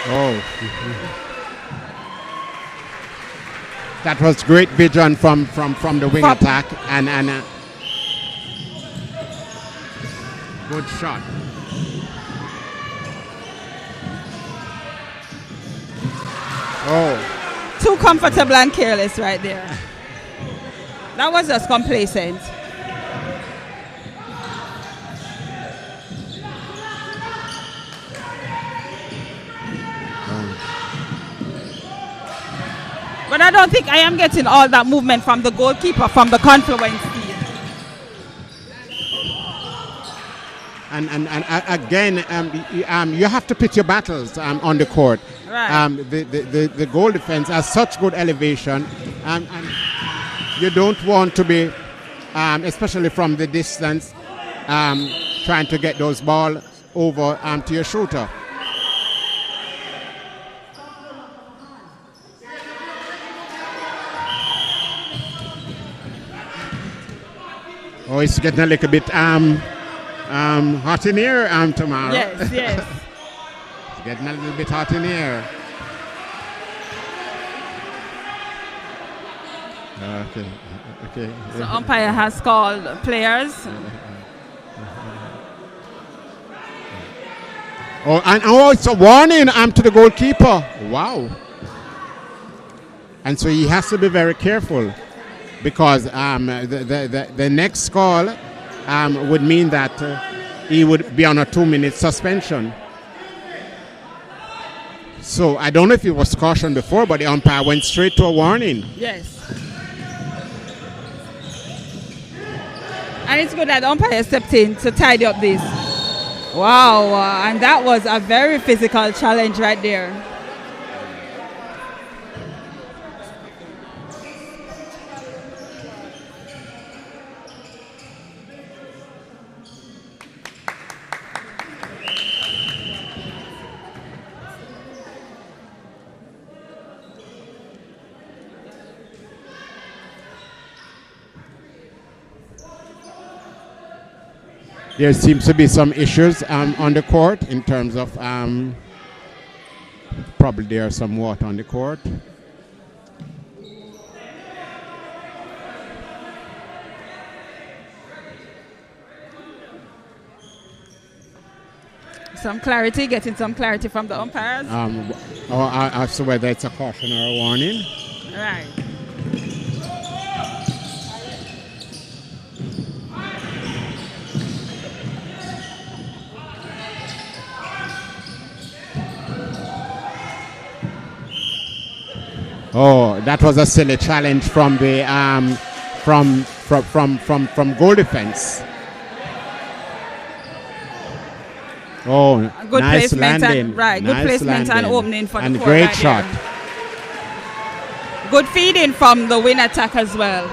Oh. That was great vision from the wing attack and good shot. Oh. Too comfortable and careless right there. That was just complacent. But I don't think I am getting all that movement from the goalkeeper from the Confluence team. And again, you have to pick your battles on the court. Right. The goal defense has such good elevation, and you don't want to be, especially from the distance, trying to get those balls over to your shooter. Oh, it's getting a little bit hot in here tomorrow. Yes. It's getting a little bit hot in here. Okay. Okay. So umpire has called players. Oh, and it's a warning to the goalkeeper. Wow. And so he has to be very careful because the next call would mean that he would be on a 2-minute suspension. So I don't know if he was cautioned before, but the umpire went straight to a warning. Yes. And it's good that the umpire stepped in to tidy up this. Wow, and that was a very physical challenge right there. There seems to be some issues on the court in terms of probably there's some water on the court. Getting some clarity from the umpires. Or as to whether it's a caution or a warning. Right. Oh, that was a silly challenge from the from goal defense. Oh, Good nice placement landing. and right. Nice Good placement landing. and opening for and the court great right shot. there. Good feeding from the wing attack as well.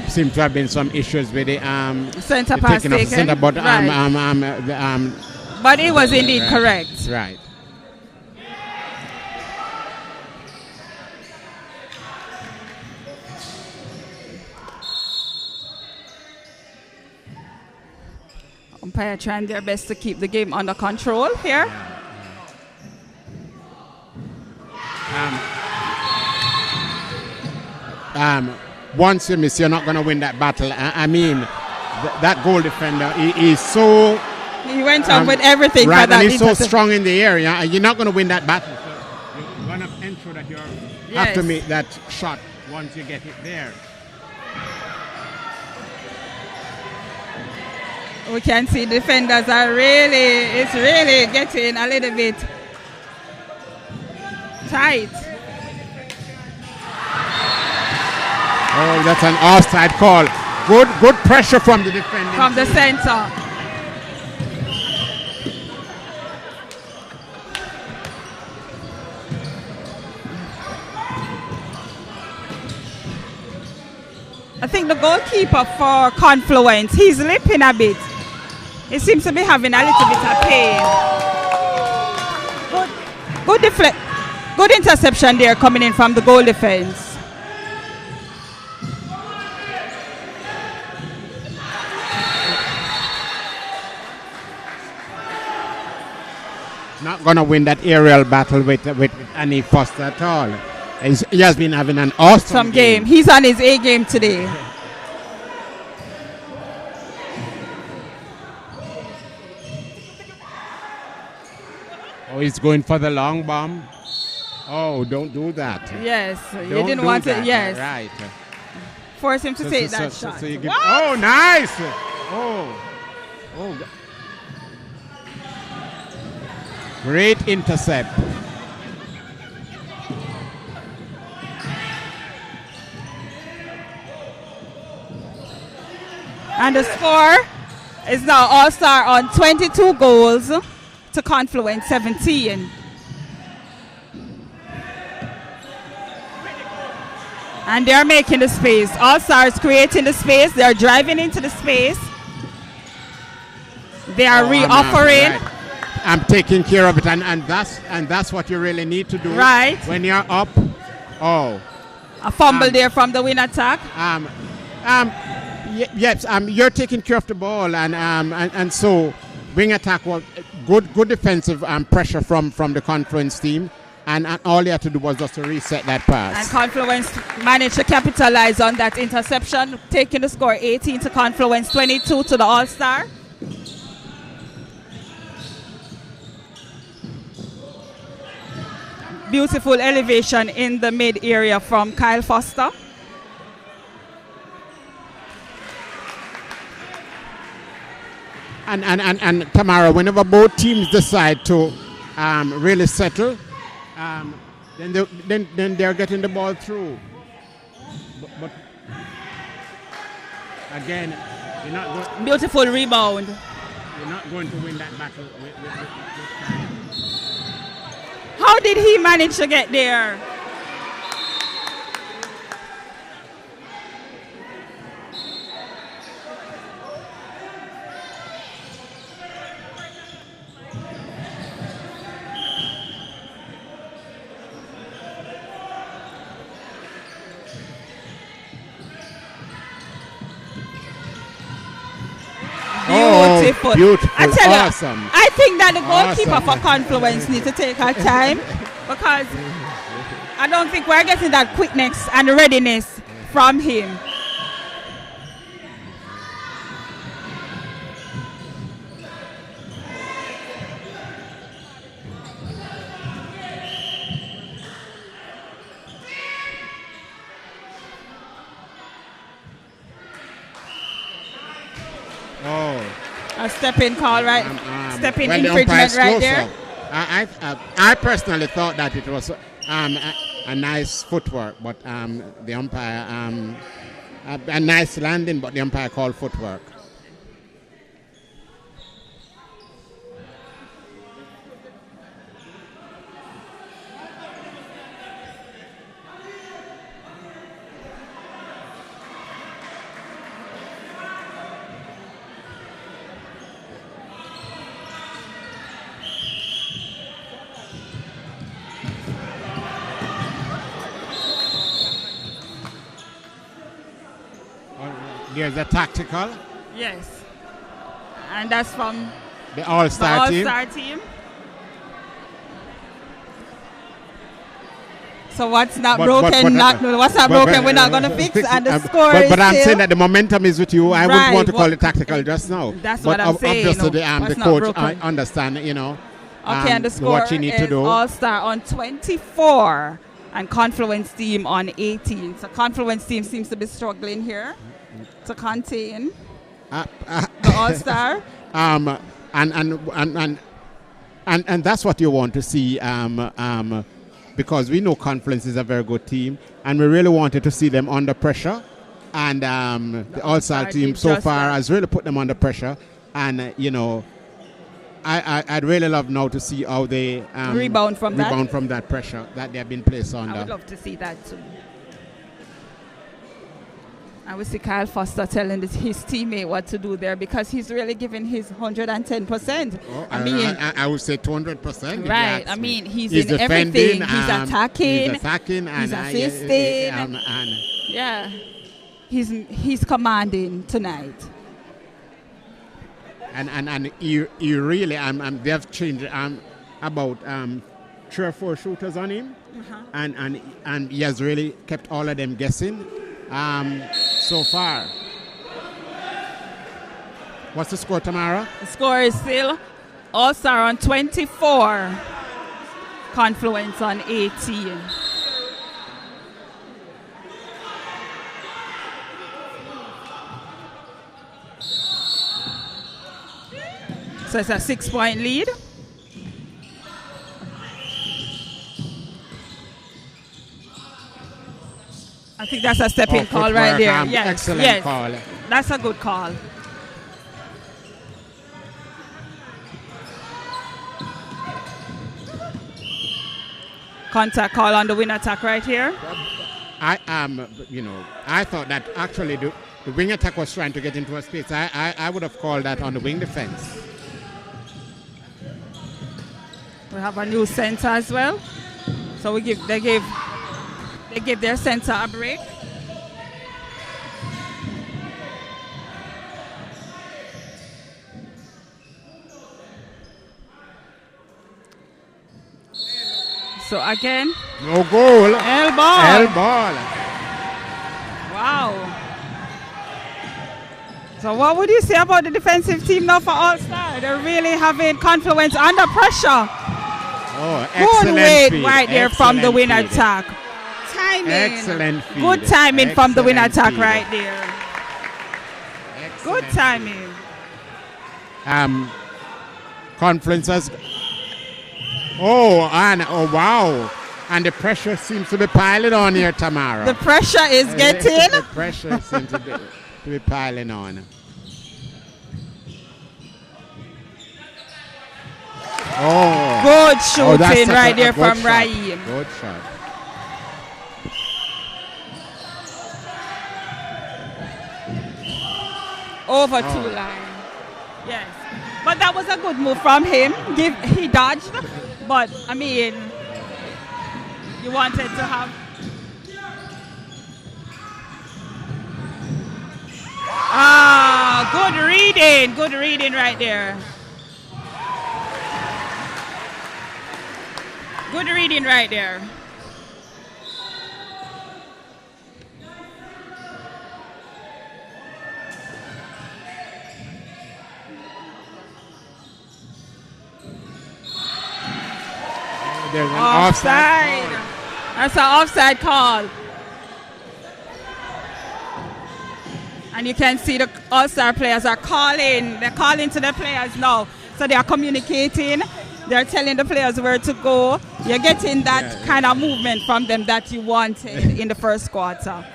Seem to have been some issues with the Center the pass taking of the taken. center, but Right. But it was indeed correct. Right. Umpire trying their best to keep the game under control here. Once you miss, you're not going to win that battle. I mean, that goal defender is so. He went up with everything right, for that. and he's so strong in the area. You're not going to win that battle. So you're going to ensure that you have to make that shot once you get it there. We can see defenders are it's really getting a little bit tight. Oh, that's an offside call. Good pressure from the defender. From the center. I think the goalkeeper for Confluence, he's limping a bit. He seems to be having a little bit of pain. Good interception there coming in from the goal defense. Not going to win that aerial battle with any Foster at all. He has been having an awesome game. He's on his A game today. Oh, he's going for the long bomb. Oh, don't do that. Yes, you Don't didn't do want that. it. Yes, Right. force him to take that shot. So you give, oh, nice. Oh. Great intercept. And the score is now All-Star on 22 goals to Confluence 17. And they're making the space. All-Stars creating the space. They're driving into the space. They are reoffering. I'm taking care of it, and that's what you really need to do. Right. When you're up, Oh. A fumble there from the wing attack. Yes, you're taking care of the ball, and so wing attack was good defensive pressure from the Confluence team, and all they had to do was just to reset that pass. And Confluence managed to capitalize on that interception, taking the score 18 to Confluence, 22 to the All-Star. Beautiful elevation in the mid area from Kyle Foster. And Tamara, whenever both teams decide to really settle, then they're getting the ball through. But again, you're not going. Beautiful rebound. You're not going to win that battle with How did he manage to get there? Beautiful. I tell Awesome. you, I think that the goalkeeper Awesome. for Confluence needs to take her time because I don't think we're getting that quickness and readiness from him. A step-in call, right? Step-in infringement right there. I personally thought that it was a nice footwork, but the umpire, a nice landing, but the umpire called footwork. There's a tactical. Yes. And that's from the All-Star team. So what's not broken, what's not broken, we're not going to fix, and the score is But I'm still saying that the momentum is with you. I wouldn't want to call it tactical just now. That's what I'm saying. Obviously, the coach, I understand, Okay, and the score what you need to do. All-Star on 24 and Confluence team on 18. So Confluence team seems to be struggling here to contain the All-Star. And that's what you want to see, because we know Confluence is a very good team, and we really wanted to see them under pressure. And the All-Star team so far has really put them under pressure. And I'd really love now to see how they rebound from that pressure that they have been placed under. I would love to see that too. I would see Kyle Foster telling his teammate what to do there because he's really giving his 110%. Oh, I would say 200%. Right. I mean, he's in everything. He's attacking. He's assisting. Yeah. He's commanding tonight. And he really they have changed about 3 or 4 shooters on him, and he has really kept all of them guessing. So far. What's the score, Tamara? The score is still All-Star on 24, Confluence on 18. So it's a 6-point lead. I think that's a step-in call right there. Yes, excellent call. That's a good call. Contact call on the wing attack right here. I thought that actually the wing attack was trying to get into a space. I would have called that on the wing defense. We have a new center as well. So they gave They give their center a break. So again, no goal. L ball. L ball. Wow. So what would you say about the defensive team now for All-Star? They're really having Confluence under pressure. Oh, Good excellent weight feed. right there from the win Excellent feed. attack. Timing. Excellent feed. Good timing from the win Excellent attack feed. right there. Excellent Good timing. Confluence has. Oh, wow. And the pressure seems to be piling on here, Tamara. The pressure is getting. The pressure seems to be piling on. Oh. Good that's shooting right there a good from shot. Raheem. Good shot. Over two line. Yes. But that was a good move from him. He dodged. But, I mean, you wanted to have... good reading. Good reading right there. Good reading right there. There's an offside. That's an offside call. And you can see the All-Star players are calling. They're calling to the players now. So they are communicating. They're telling the players where to go. You're getting that kind of movement from them that you wanted in the first quarter.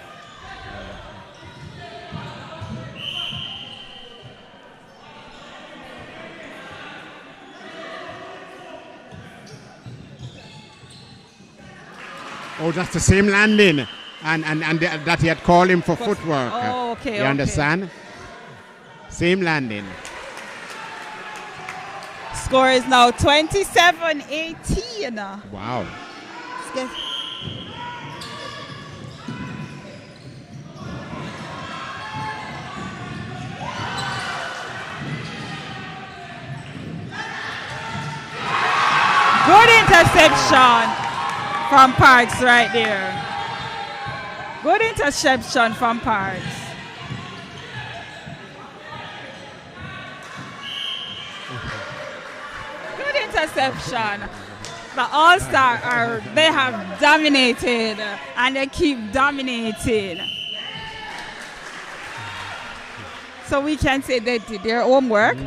Oh, that's the same landing. And that he had called him for footwork. Oh, okay. You understand? Same landing. Score is now 27-18. Wow. Good interception from Parks right there. Good interception from Parks. Good interception. The All-Star they have dominated and they keep dominating. So we can say they did their homework.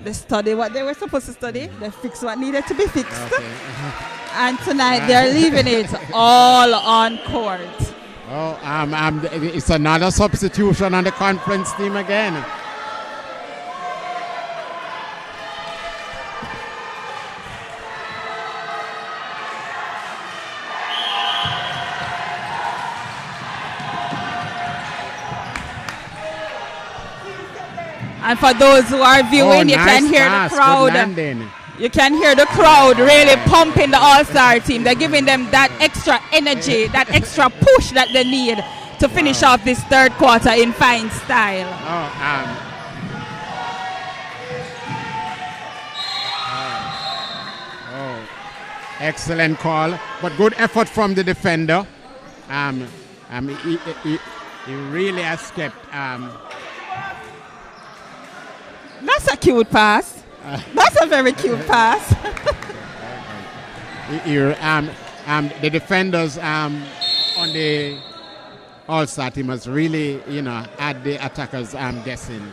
They studied what they were supposed to study. They fixed what needed to be fixed. Okay. And tonight they're leaving it all on court. Oh, it's another substitution on the Confluence team again. And for those who are viewing, you can hear the crowd. You can hear the crowd really pumping the All-Star team. They're giving them that extra energy, that extra push that they need to finish off this third quarter in fine style. Excellent call, but good effort from the defender. He really has kept. That's a cute pass. That's a very cute pass. The defenders on the All-Star team has really, had the attackers guessing.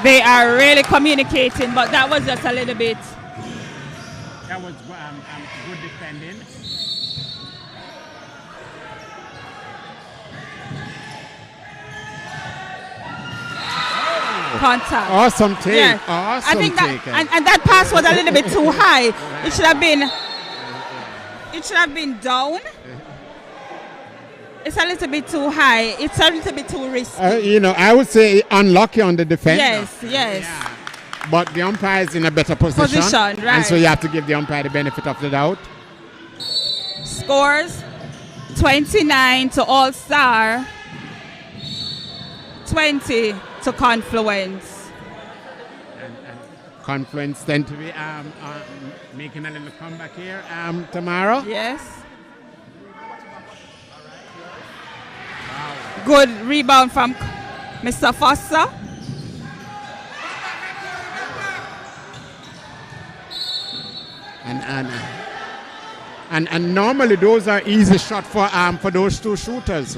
They are really communicating, but that was just a little bit. That was good defending. Contact. Awesome take. Yeah. Awesome I think take. and that pass was a little bit too high. It should have been down. It's a little bit too high. It's a little bit too risky. I would say unlucky on the defense. Yes. But the umpire is in a better position. Right. And so you have to give the umpire the benefit of the doubt. Scores 29 to All Star, 20 to Confluence. And Confluence tend to be making a little comeback here tomorrow. Yes. Good rebound from Mr. Foster. And normally those are easy shots for those two shooters.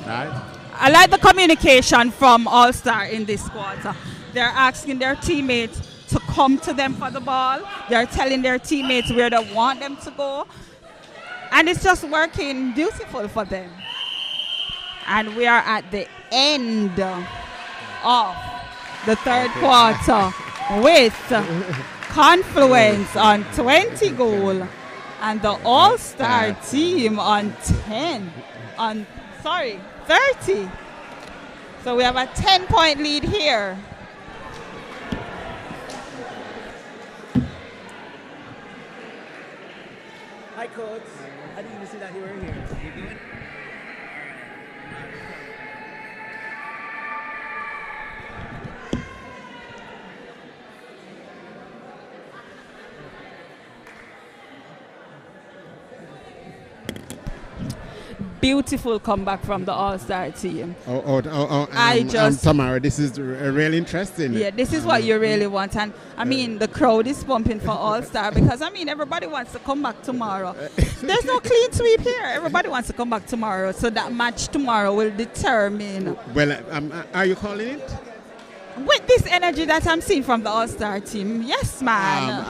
Right? I like the communication from All Star in this quarter. They're asking their teammates to come to them for the ball. They're telling their teammates where they want them to go. And it's just working beautiful for them. And we are at the end of the third quarter with Confluence on 20 goal and the All-Star team on 30. So we have a 10-point lead here. Hi, Coach. I didn't even see that you were here. You good? Beautiful comeback from the All-Star team. Tamara, this is really interesting. Yeah, this is what you really want. And I mean, the crowd is pumping for All-Star because, I mean, everybody wants to come back tomorrow. There's no clean sweep here. Everybody wants to come back tomorrow. So that match tomorrow will determine. Well, are you calling it? With this energy that I'm seeing from the All-Star team, yes, man.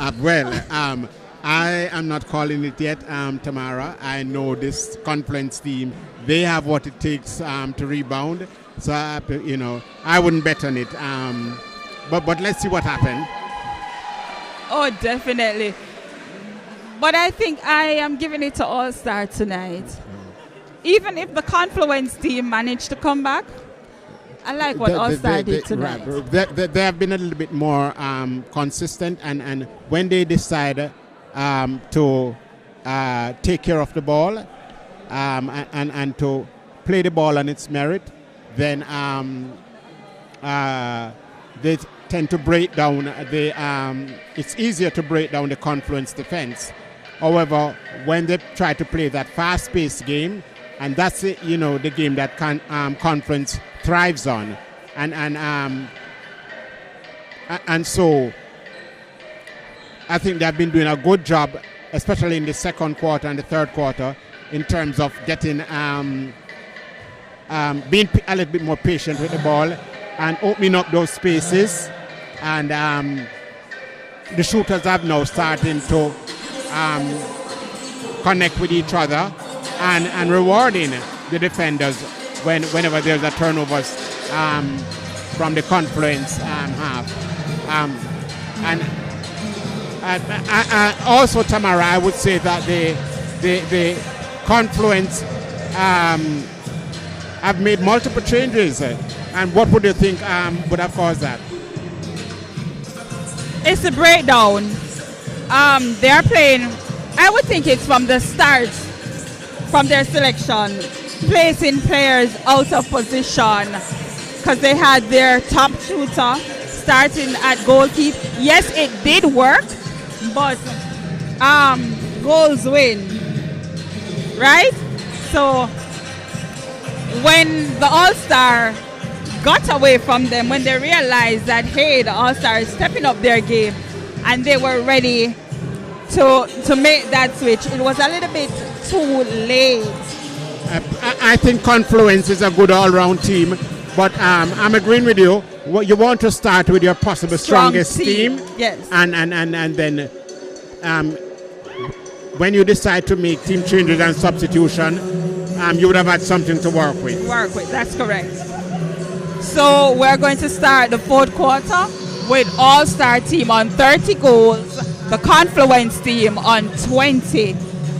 I am not calling it yet, Tamara. I know this Confluence team, they have what it takes to rebound. So, I wouldn't bet on it. But let's see what happens. Oh, definitely. But I think I am giving it to All-Star tonight. Even if the Confluence team managed to come back, I like what All-Star did tonight. They have been a little bit more consistent, and when they decide to take care of the ball and to play the ball on its merit, then they tend to break down it's easier to break down the Confluence defense. However, when they try to play that fast-paced game, and that's the game that Confluence thrives on, and so I think they've been doing a good job, especially in the second quarter and the third quarter, in terms of getting being a little bit more patient with the ball and opening up those spaces. And the shooters have now starting to connect with each other and rewarding the defenders whenever there's a turnovers from the Confluence half. Also, Tamara, I would say that the Confluence have made multiple changes. And what would you think would have caused that? It's a breakdown. They are playing, I would think it's from the start, from their selection, placing players out of position because they had their top shooter starting at goalkeeper. Yes, it did work, but goals win, right? So when the All-Star got away from them, when they realized that, hey, the All-Star is stepping up their game and they were ready to make that switch, it was a little bit too late. I think Confluence is a good all-round team, but I'm agreeing with you. You want to start with your possible strongest team. Yes. And then when you decide to make team changes and substitution, you would have had something to work with. That's correct. So we're going to start the fourth quarter with All-Star team on 30 goals, the Confluence team on 20.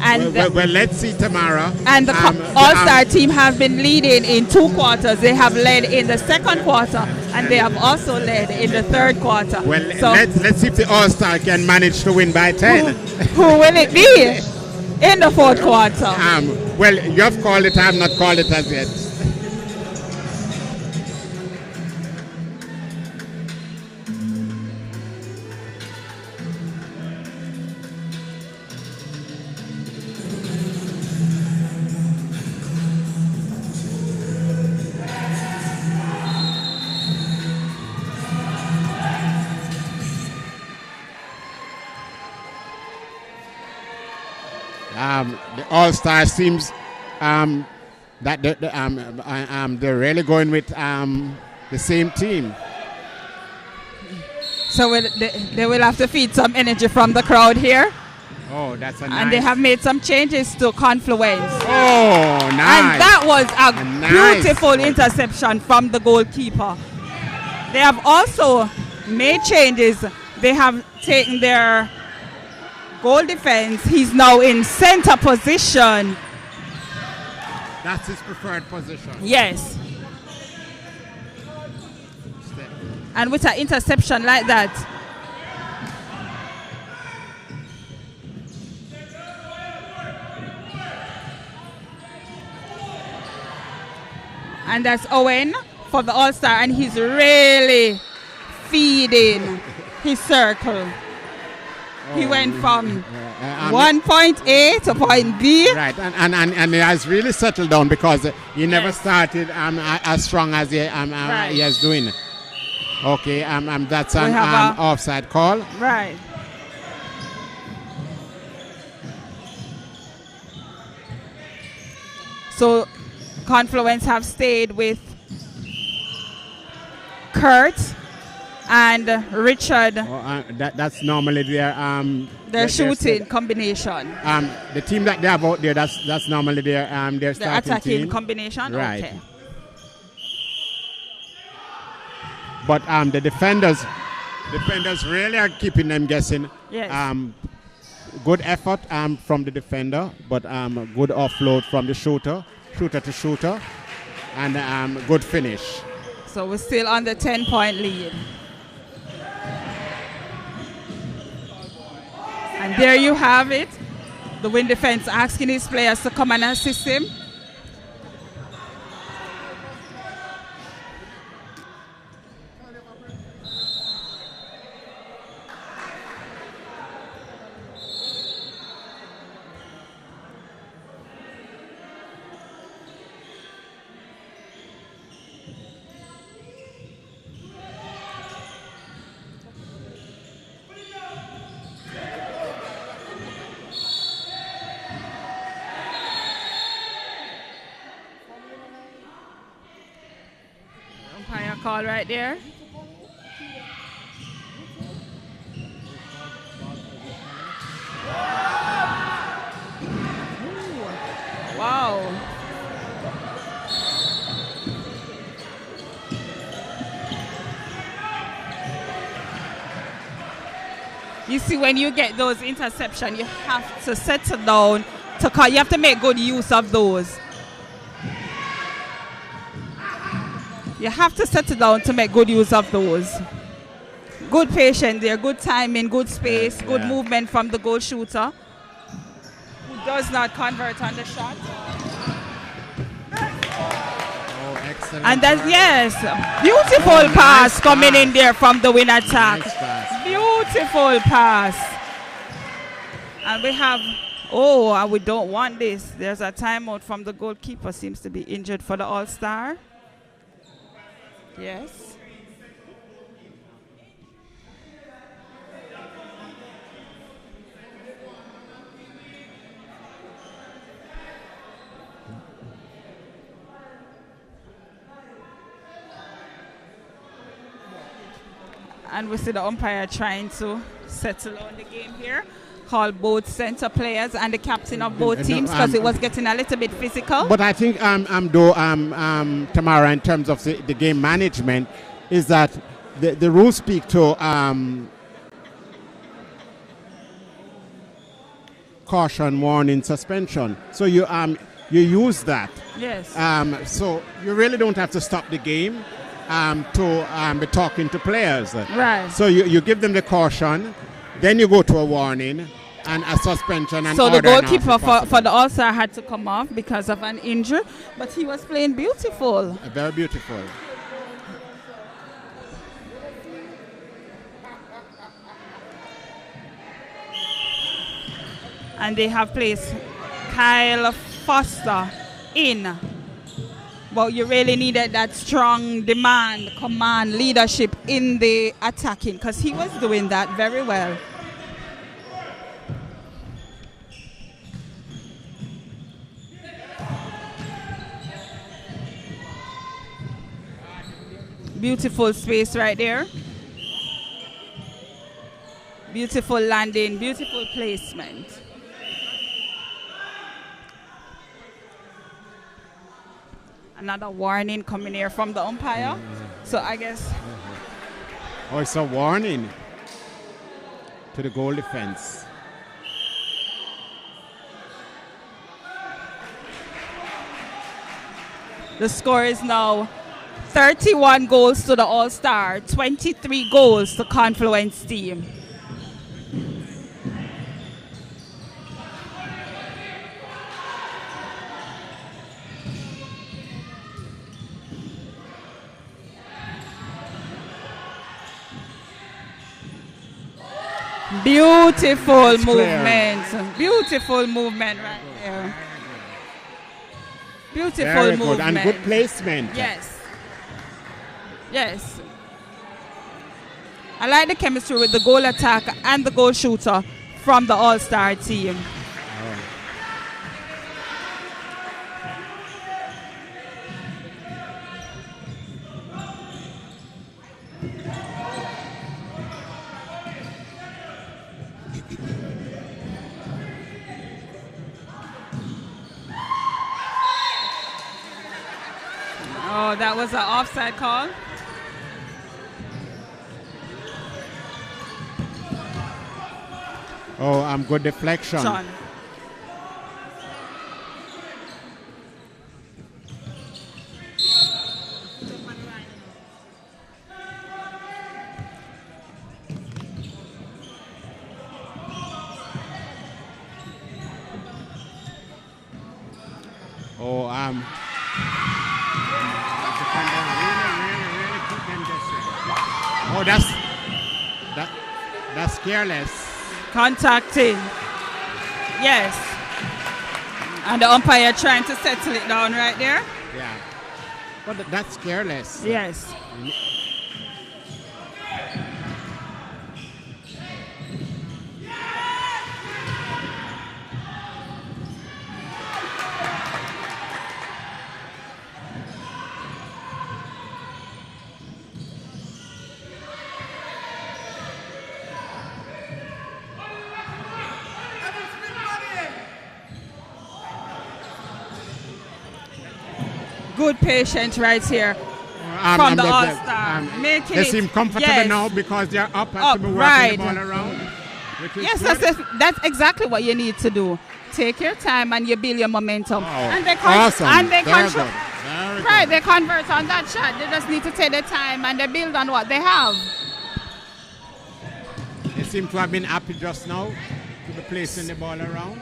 And well, let's see tomorrow. And the All-Star team have been leading in 2 quarters. They have led in the second quarter, and they have also led in the third quarter. Well, so let's see if the All-Star can manage to win by 10. Who will it be in the fourth quarter? Well, you have called it. I have not called it as yet. The All-Star seems that they're really going with the same team. So they will have to feed some energy from the crowd here. Oh, that's a nice. And they have made some changes to Confluence. Oh, nice. And that was a beautiful interception from the goalkeeper. They have also made changes. They have taken their goal defense. He's now in center position. That's his preferred position. Yes. And with an interception like that, and that's Owen for the All-Star, and he's really feeding his circle. He went from point A to point B. Right, and he has really settled down because he never started as strong as he is doing. Okay, that's an offside call. Right. So Confluence have stayed with Kurt and Richard. That's normally their shooting combination. The team that they have out there, that's normally their starting attacking team. combination. Right. Okay. But the defenders really are keeping them guessing. Yes. Good effort from the defender, but good offload from the shooter to shooter, and good finish. So we're still on the 10-point lead. And there you have it. The Win defense asking his players to come and assist him. Umpire call right there. Ooh. Wow. You see, when you get those interceptions, you have to settle down to call. You have to make good use of those. You have to settle down to make good use of those. Good patience there, good timing, good space, good movement from the goal shooter, who does not convert on the shot. Oh, excellent. And that's, beautiful pass coming in there from the win attack. Nice pass. Beautiful pass. And we have, and we don't want this. There's a timeout from the goalkeeper, seems to be injured for the All-Star. Yes. And we see the umpire trying to settle on the game here. Call both center players and the captain of both teams because it was getting a little bit physical. But I think Tamara, in terms of the game management, is that the rules speak to caution, warning, suspension. So you use that. Yes. So you really don't have to stop the game to be talking to players. Right. So you give them the caution, then you go to a warning and a suspension. And so the order and goalkeeper after for the All-Star had to come off because of an injury, but he was playing beautiful. Very beautiful. And they have placed Kyle Foster in. But you really needed that strong demand, command, leadership in the attacking, because he was doing that very well. Beautiful space right there. Beautiful landing, beautiful placement. Another warning coming here from the umpire. So I guess... Oh, it's a warning to the goal defense. The score is now 31 goals to the All-Star, 23 goals to Confluence team. Beautiful movement. Beautiful movement right there. Beautiful Very movement. good. And good placement. Yes. Yes. I like the chemistry with the goal attacker and the goal shooter from the All-Star team. Oh, that was an offside call. Oh, good deflection. John. Oh, oh, that's careless. Contacting. Yes. And the umpire trying to settle it down right there. Yeah. But that's careless. Yes. Good patience right here from the All-Star. They seem comfortable now because they're up and to be working the ball around. Yes, that's exactly what you need to do. Take your time and you build your momentum. Oh, and they awesome. And they Very control. good. Right, they convert on that shot. They just need to take their time and they build on what they have. They seem to have been happy just now to be placing the ball around.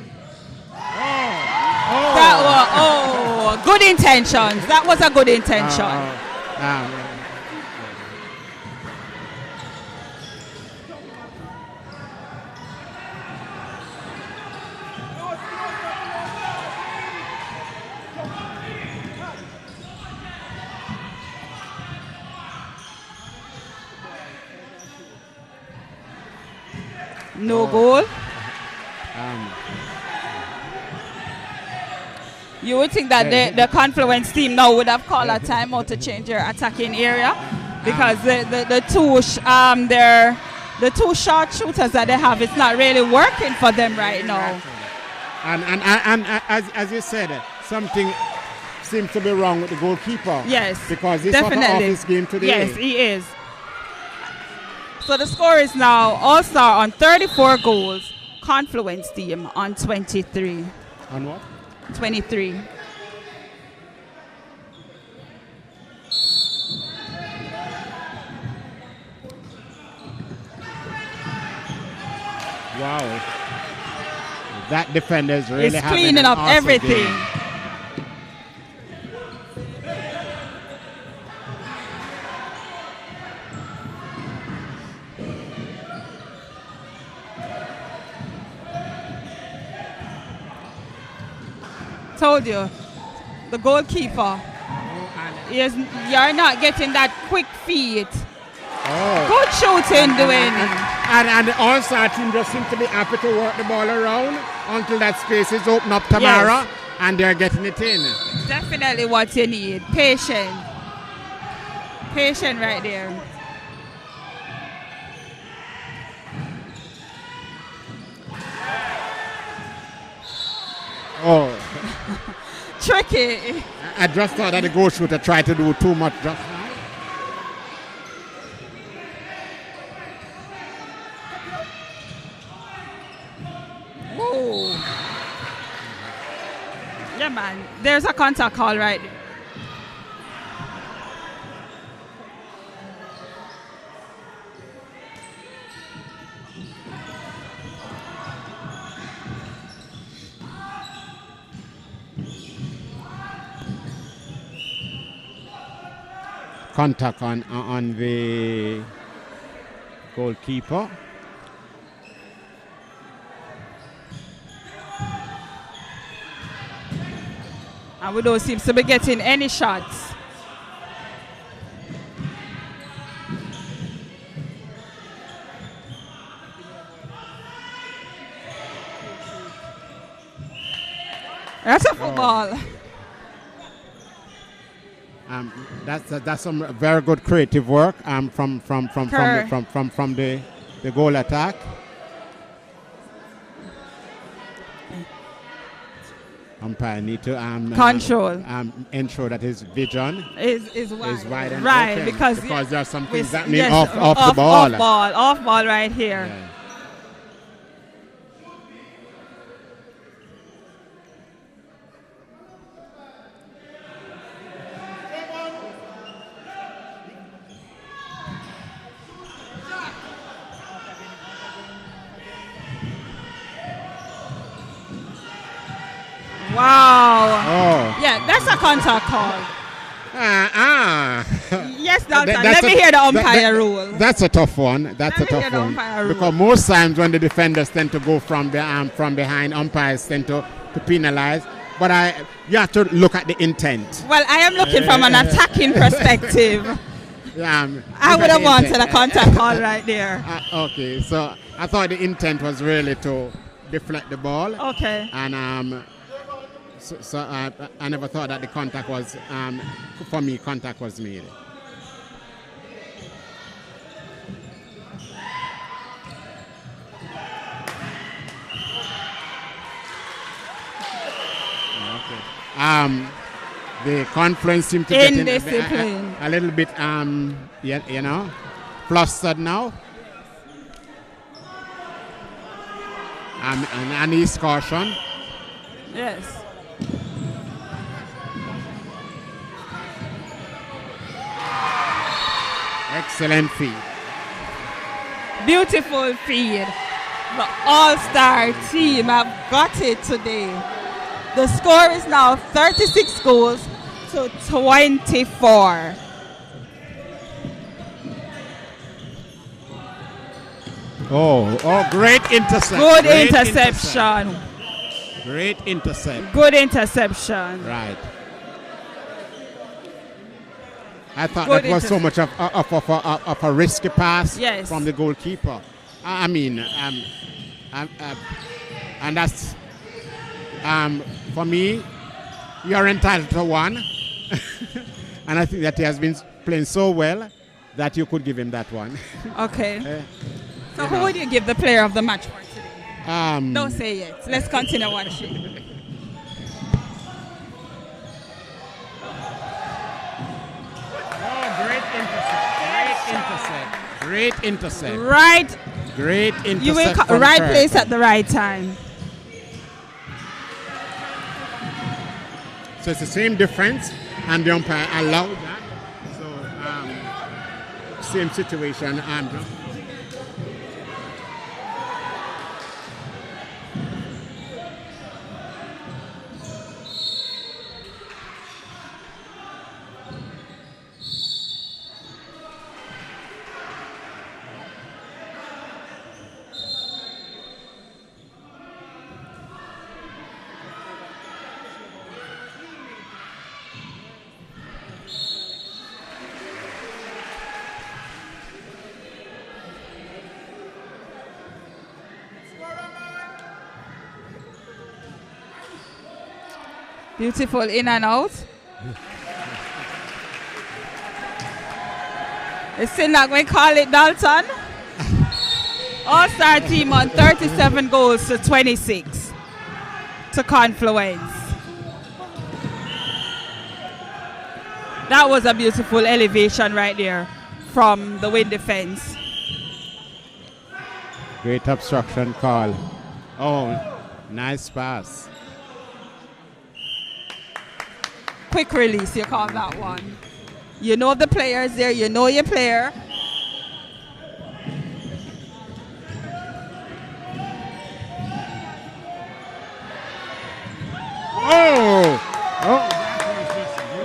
Good intentions. That was a good intention. No goal. You would think that the Confluence team now would have called a timeout to change their attacking area because the two short shooters that they have, it's not really working for them right now. And as you said, something seems to be wrong with the goalkeeper. Yes, because he's definitely off his game today. Yes, he is. So the score is now All-Star on 34 goals, Confluence team on 23. On what? 23. Wow. That defender is really He's having cleaning an up awesome everything. game. Told you, the goalkeeper. You're not getting that quick feet. Oh. Good shooting, Dwayne. And the All-Star team just seems to be happy to work the ball around until that space is open up Tamara, and they're getting it in. Definitely what you need. Patience. Patient right there. Oh. Tricky. I just thought that the goal shooter tried to do too much just now. Whoa. Yeah, man. There's a contact call right there. Contact on the goalkeeper. And we don't seem to be getting any shots. That's a football. That's some very good creative work from the goal attack. Umpire need to control, ensure that his vision is wide. Is wide and right, open because there are some things that yes, off the ball. Off ball right here. Yeah. Wow. Oh. Yeah, that's a contact call. Yes, doctor. That's Let me hear the umpire rule. That's a tough one. That's a tough one. Because most times when the defenders tend to go from behind, umpires tend to penalize. But you have to look at the intent. Well, I am looking from an attacking perspective. I would have wanted a contact call right there. Okay, so I thought the intent was really to deflect the ball. Okay. And So I never thought that the contact was, for me, contact was made. Okay. The Confluence seemed to get a little bit, flustered now. And his caution. Yes. Excellent feed. Beautiful feed. The all-star team have got it today. The score is now 36 goals to 24. Great interception. Good interception. Great intercept. Good interception. Right. I thought that was so much of a risky pass from the goalkeeper. And that's, for me, you're entitled to one. And I think that he has been playing so well that you could give him that one. Okay. So who would you give the player of the match for today? Don't say it. Let's continue watching. Great intercept. Right Great intercept. You will from right Kirk. place at the right time. So it's the same difference, and the umpire allowed that. So same situation, Andrew. Beautiful in and out. It's still not going to call it Dalton. All-star team on 37 goals to 26 to Confluence. That was a beautiful elevation right there from the wing defense. Great obstruction call. Oh, nice pass. Quick release, you call that one. You know the players there, you know your player. Oh!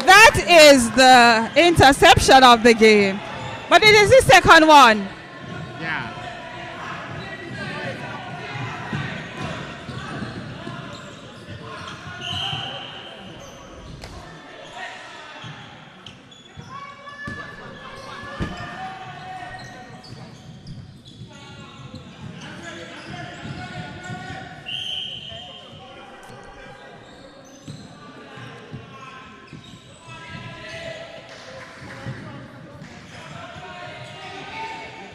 That is the interception of the game. But it is the second one. Yeah.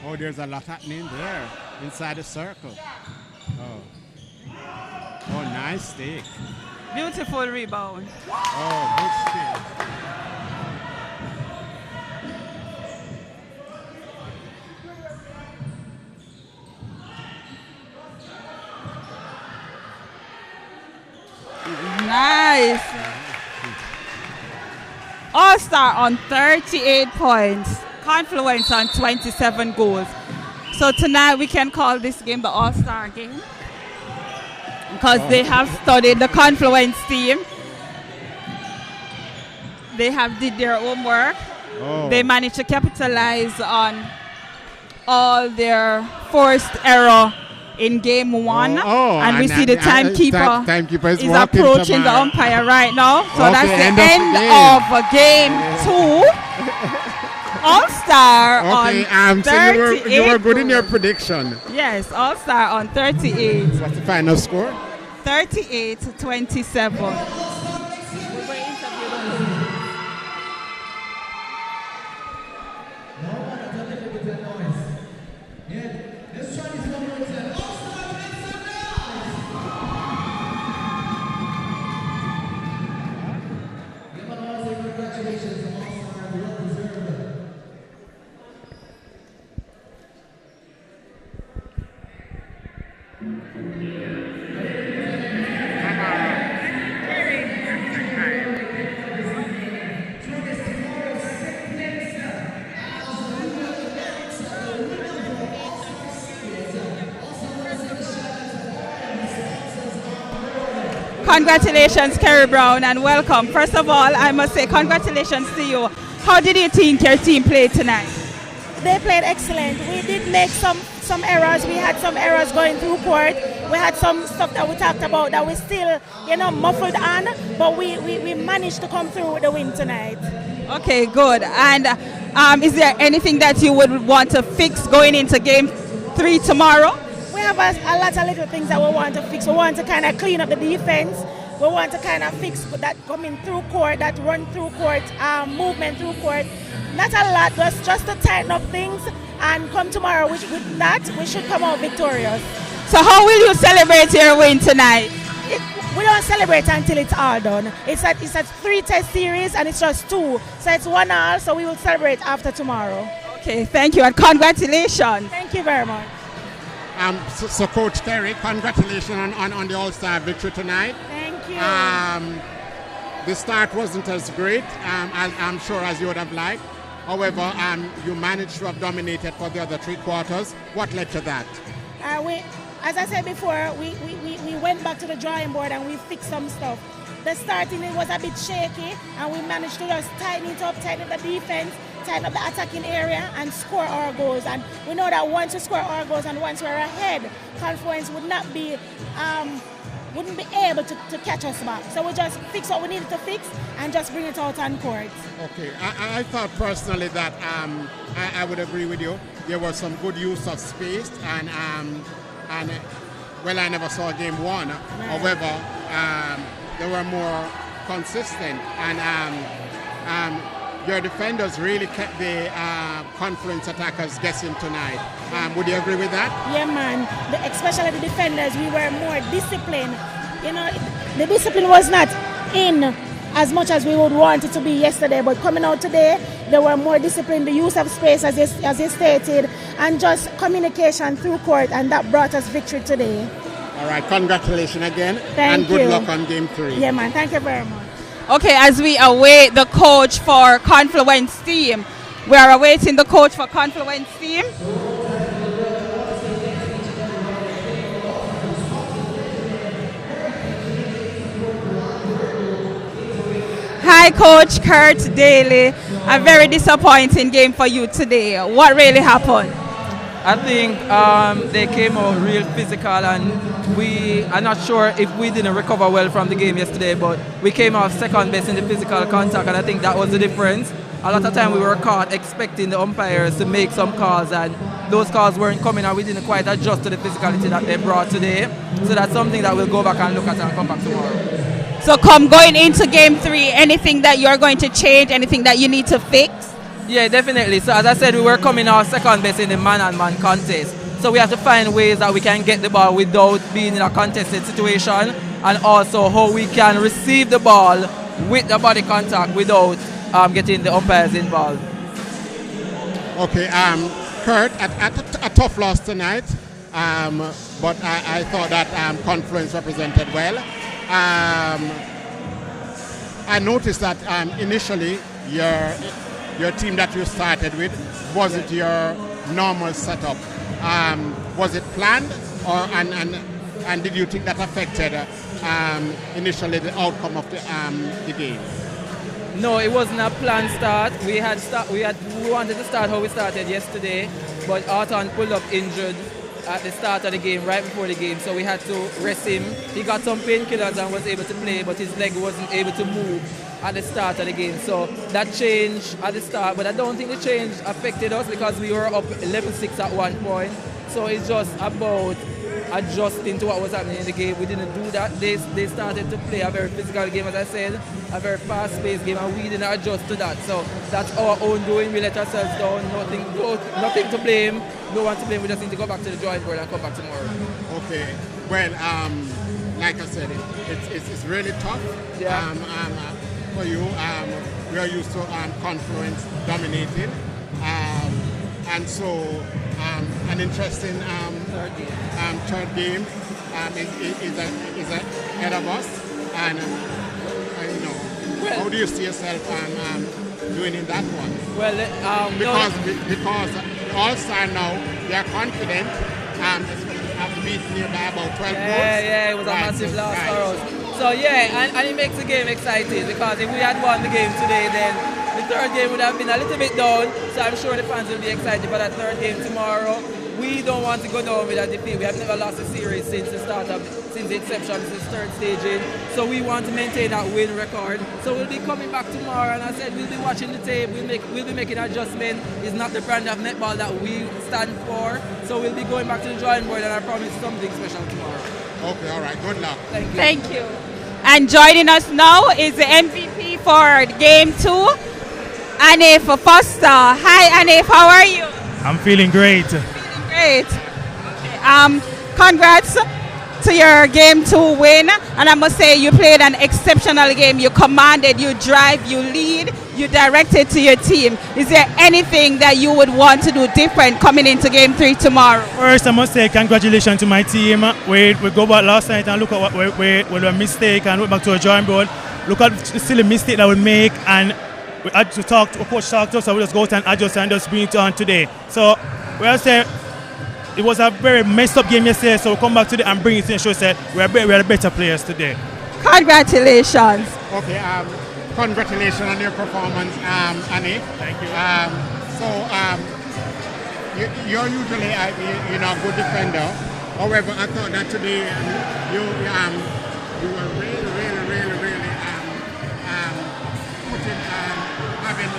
Oh, there's a lot happening there inside the circle. Oh, nice stick. Beautiful rebound. Oh, good stick. Nice. All-star on 38 points. Confluence on 27 goals. So tonight we can call this game the All-Star game because they have studied the Confluence team. They have did their homework. They managed to capitalize on all their forced error in game one. And we see the timekeeper is approaching the umpire right now. So that's the end of game 2. All-star on 38. So you were good in your prediction. Yes, All-star on 38. What's the final score? 38 to 27. Congratulations, Kerry Brown, and welcome. First of all, I must say congratulations to you. How did you think your team played tonight? They played excellent. We did make some errors. We had some errors going through court. We had some stuff that we talked about that we still, muffled on, but we managed to come through with the win tonight. Okay, good. And is there anything that you would want to fix going into game 3 tomorrow? We have a lot of little things that we want to fix. We want to kind of clean up the defense. We want to kind of fix that coming through court, that run through court, movement through court. Not a lot, just to tighten up things. And come tomorrow, with that, we should come out victorious. So how will you celebrate your win tonight? We don't celebrate until it's all done. It's a 3-test series and it's just 2. So it's 1-all, so we will celebrate after tomorrow. Okay, thank you and congratulations. Thank you very much. So Coach Terry, congratulations on the All-Star victory tonight. Thank you. The start wasn't as great, I'm sure, as you would have liked. However, you managed to have dominated for the other 3 quarters. What led to that? As I said before, we went back to the drawing board and we fixed some stuff. The starting it was a bit shaky, and we managed to just tighten it up, tighten up the defense, tighten up the attacking area, and score our goals. And we know that once we score our goals and once we're ahead, Confluence wouldn't be able to catch us back. So we just fix what we needed to fix and just bring it out on court. Okay, I thought personally that I would agree with you. There was some good use of space, and well, I never saw game 1. Right. However, they were more consistent, and your defenders really kept the Confluence attackers guessing tonight. Would you agree with that? Yeah, man. Especially the defenders, we were more disciplined. You know, the discipline was not in as much as we would want it to be yesterday, but coming out today, they were more disciplined. The use of space, as you stated, and just communication through court, and that brought us victory today. All right, congratulations again, and good luck on game 3. Yeah, man. Thank you very much. Okay, as we await the coach for Confluence team, we are awaiting the coach for Confluence team. Hi, Coach Kurt Daly. A very disappointing game for you today. What really happened? I think they came out real physical, and I'm not sure if we didn't recover well from the game yesterday, but we came off second best in the physical contact, and I think that was the difference. A lot of time we were caught expecting the umpires to make some calls, and those calls weren't coming, and we didn't quite adjust to the physicality that they brought today. So that's something that we'll go back and look at and come back tomorrow. So going into game 3, anything that you're going to change, anything that you need to fix? Yeah, definitely. So as I said, we were coming off second best in the man-on-man contest. So we have to find ways that we can get the ball without being in a contested situation, and also how we can receive the ball with the body contact without getting the umpires involved. Okay, Kurt, a tough loss tonight, but I thought that Confluence represented well. I noticed that initially your team that you started with wasn't your normal setup. Was it planned, and did you think that affected initially the outcome of the game? No, it wasn't a planned start. We wanted to start how we started yesterday, but Arton pulled up injured at the start of the game, right before the game, so we had to rest him. He got some painkillers and was able to play, but his leg wasn't able to move at the start of the game. So that changed at the start, but I don't think the change affected us because we were up 11-6 at one point. So it's just about adjusting to what was happening in the game. We didn't do that. They started to play a very physical game, as I said, a very fast-paced game, and we didn't adjust to that. So that's our own doing. We let ourselves down. Nothing to blame. No one to blame. We just need to go back to the drawing board and come back tomorrow. Okay. Well, like I said, it's really tough. Yeah. For you, we are used to Confluence dominating, and so an interesting third game is ahead of us, and how do you see yourself doing in that one? Well, because All-Star now, they are confident, have to beat nearby about 12 goals. Yeah, it was a massive loss for us. So yeah, and it makes the game exciting, because if we had won the game today, then the third game would have been a little bit down. So I'm sure the fans will be excited for that third game tomorrow. We don't want to go down with a defeat. We have never lost a series since the inception, since third staging. So we want to maintain that win record. So we'll be coming back tomorrow, and I said we'll be watching the tape. We'll be making adjustments. It's not the brand of netball that we stand for. So we'll be going back to the drawing board, and I promise something special tomorrow. Okay, all right. Good luck. Thank you. Thank you. And joining us now is the MVP for Game 2, Anif Foster. Hi, Anif. How are you? I'm feeling great. Great. Congrats. to your game 2 win, and I must say you played an exceptional game. You commanded, you drive, you lead, you directed to your team. Is there anything that you would want to do different coming into game 3 tomorrow? First, I must say congratulations to my team. We go back last night and look at what we mistake and went back to a drawing board. Look at the silly mistake that we make, and we had to talk to coach talked to us, so we just go out and adjust and just bring it on today. So we'll say it was a very messed up game yesterday, so we'll come back today and bring it in and show that we are the better players today. Congratulations. Okay, congratulations on your performance, Annie. Thank you. You're usually a good defender. However, I thought that today you were really putting having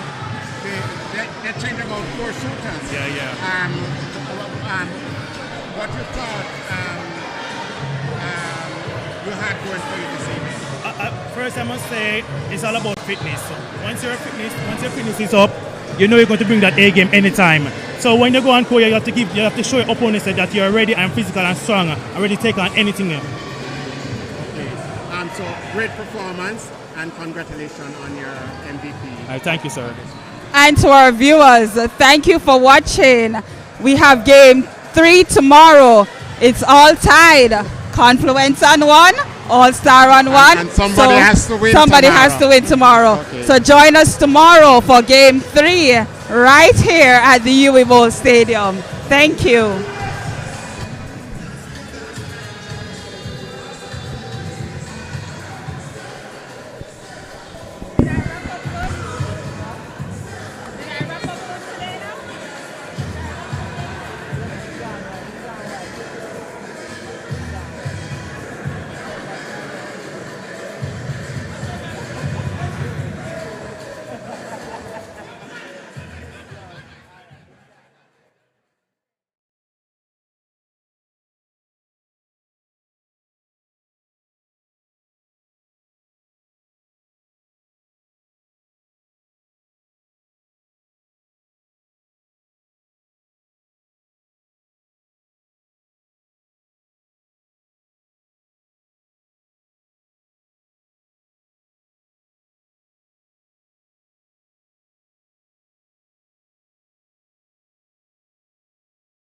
the change about 4 shooters. Yeah. What you thought you had going for you this evening? First, I must say it's all about fitness. So once your fitness is up, you know you're going to bring that A game anytime. So when you go on court, you have to show your opponents that you're ready and physical and strong and ready to take on anything. Okay. So great performance and congratulations on your MVP. Thank you, sir. And to our viewers, thank you for watching. We have game 3 tomorrow. It's all tied. Confluence on 1, All-Star on 1. And somebody has to win Somebody tomorrow. has to win tomorrow. Okay. So join us tomorrow for game 3 right here at the UE Bowl Stadium. Thank you.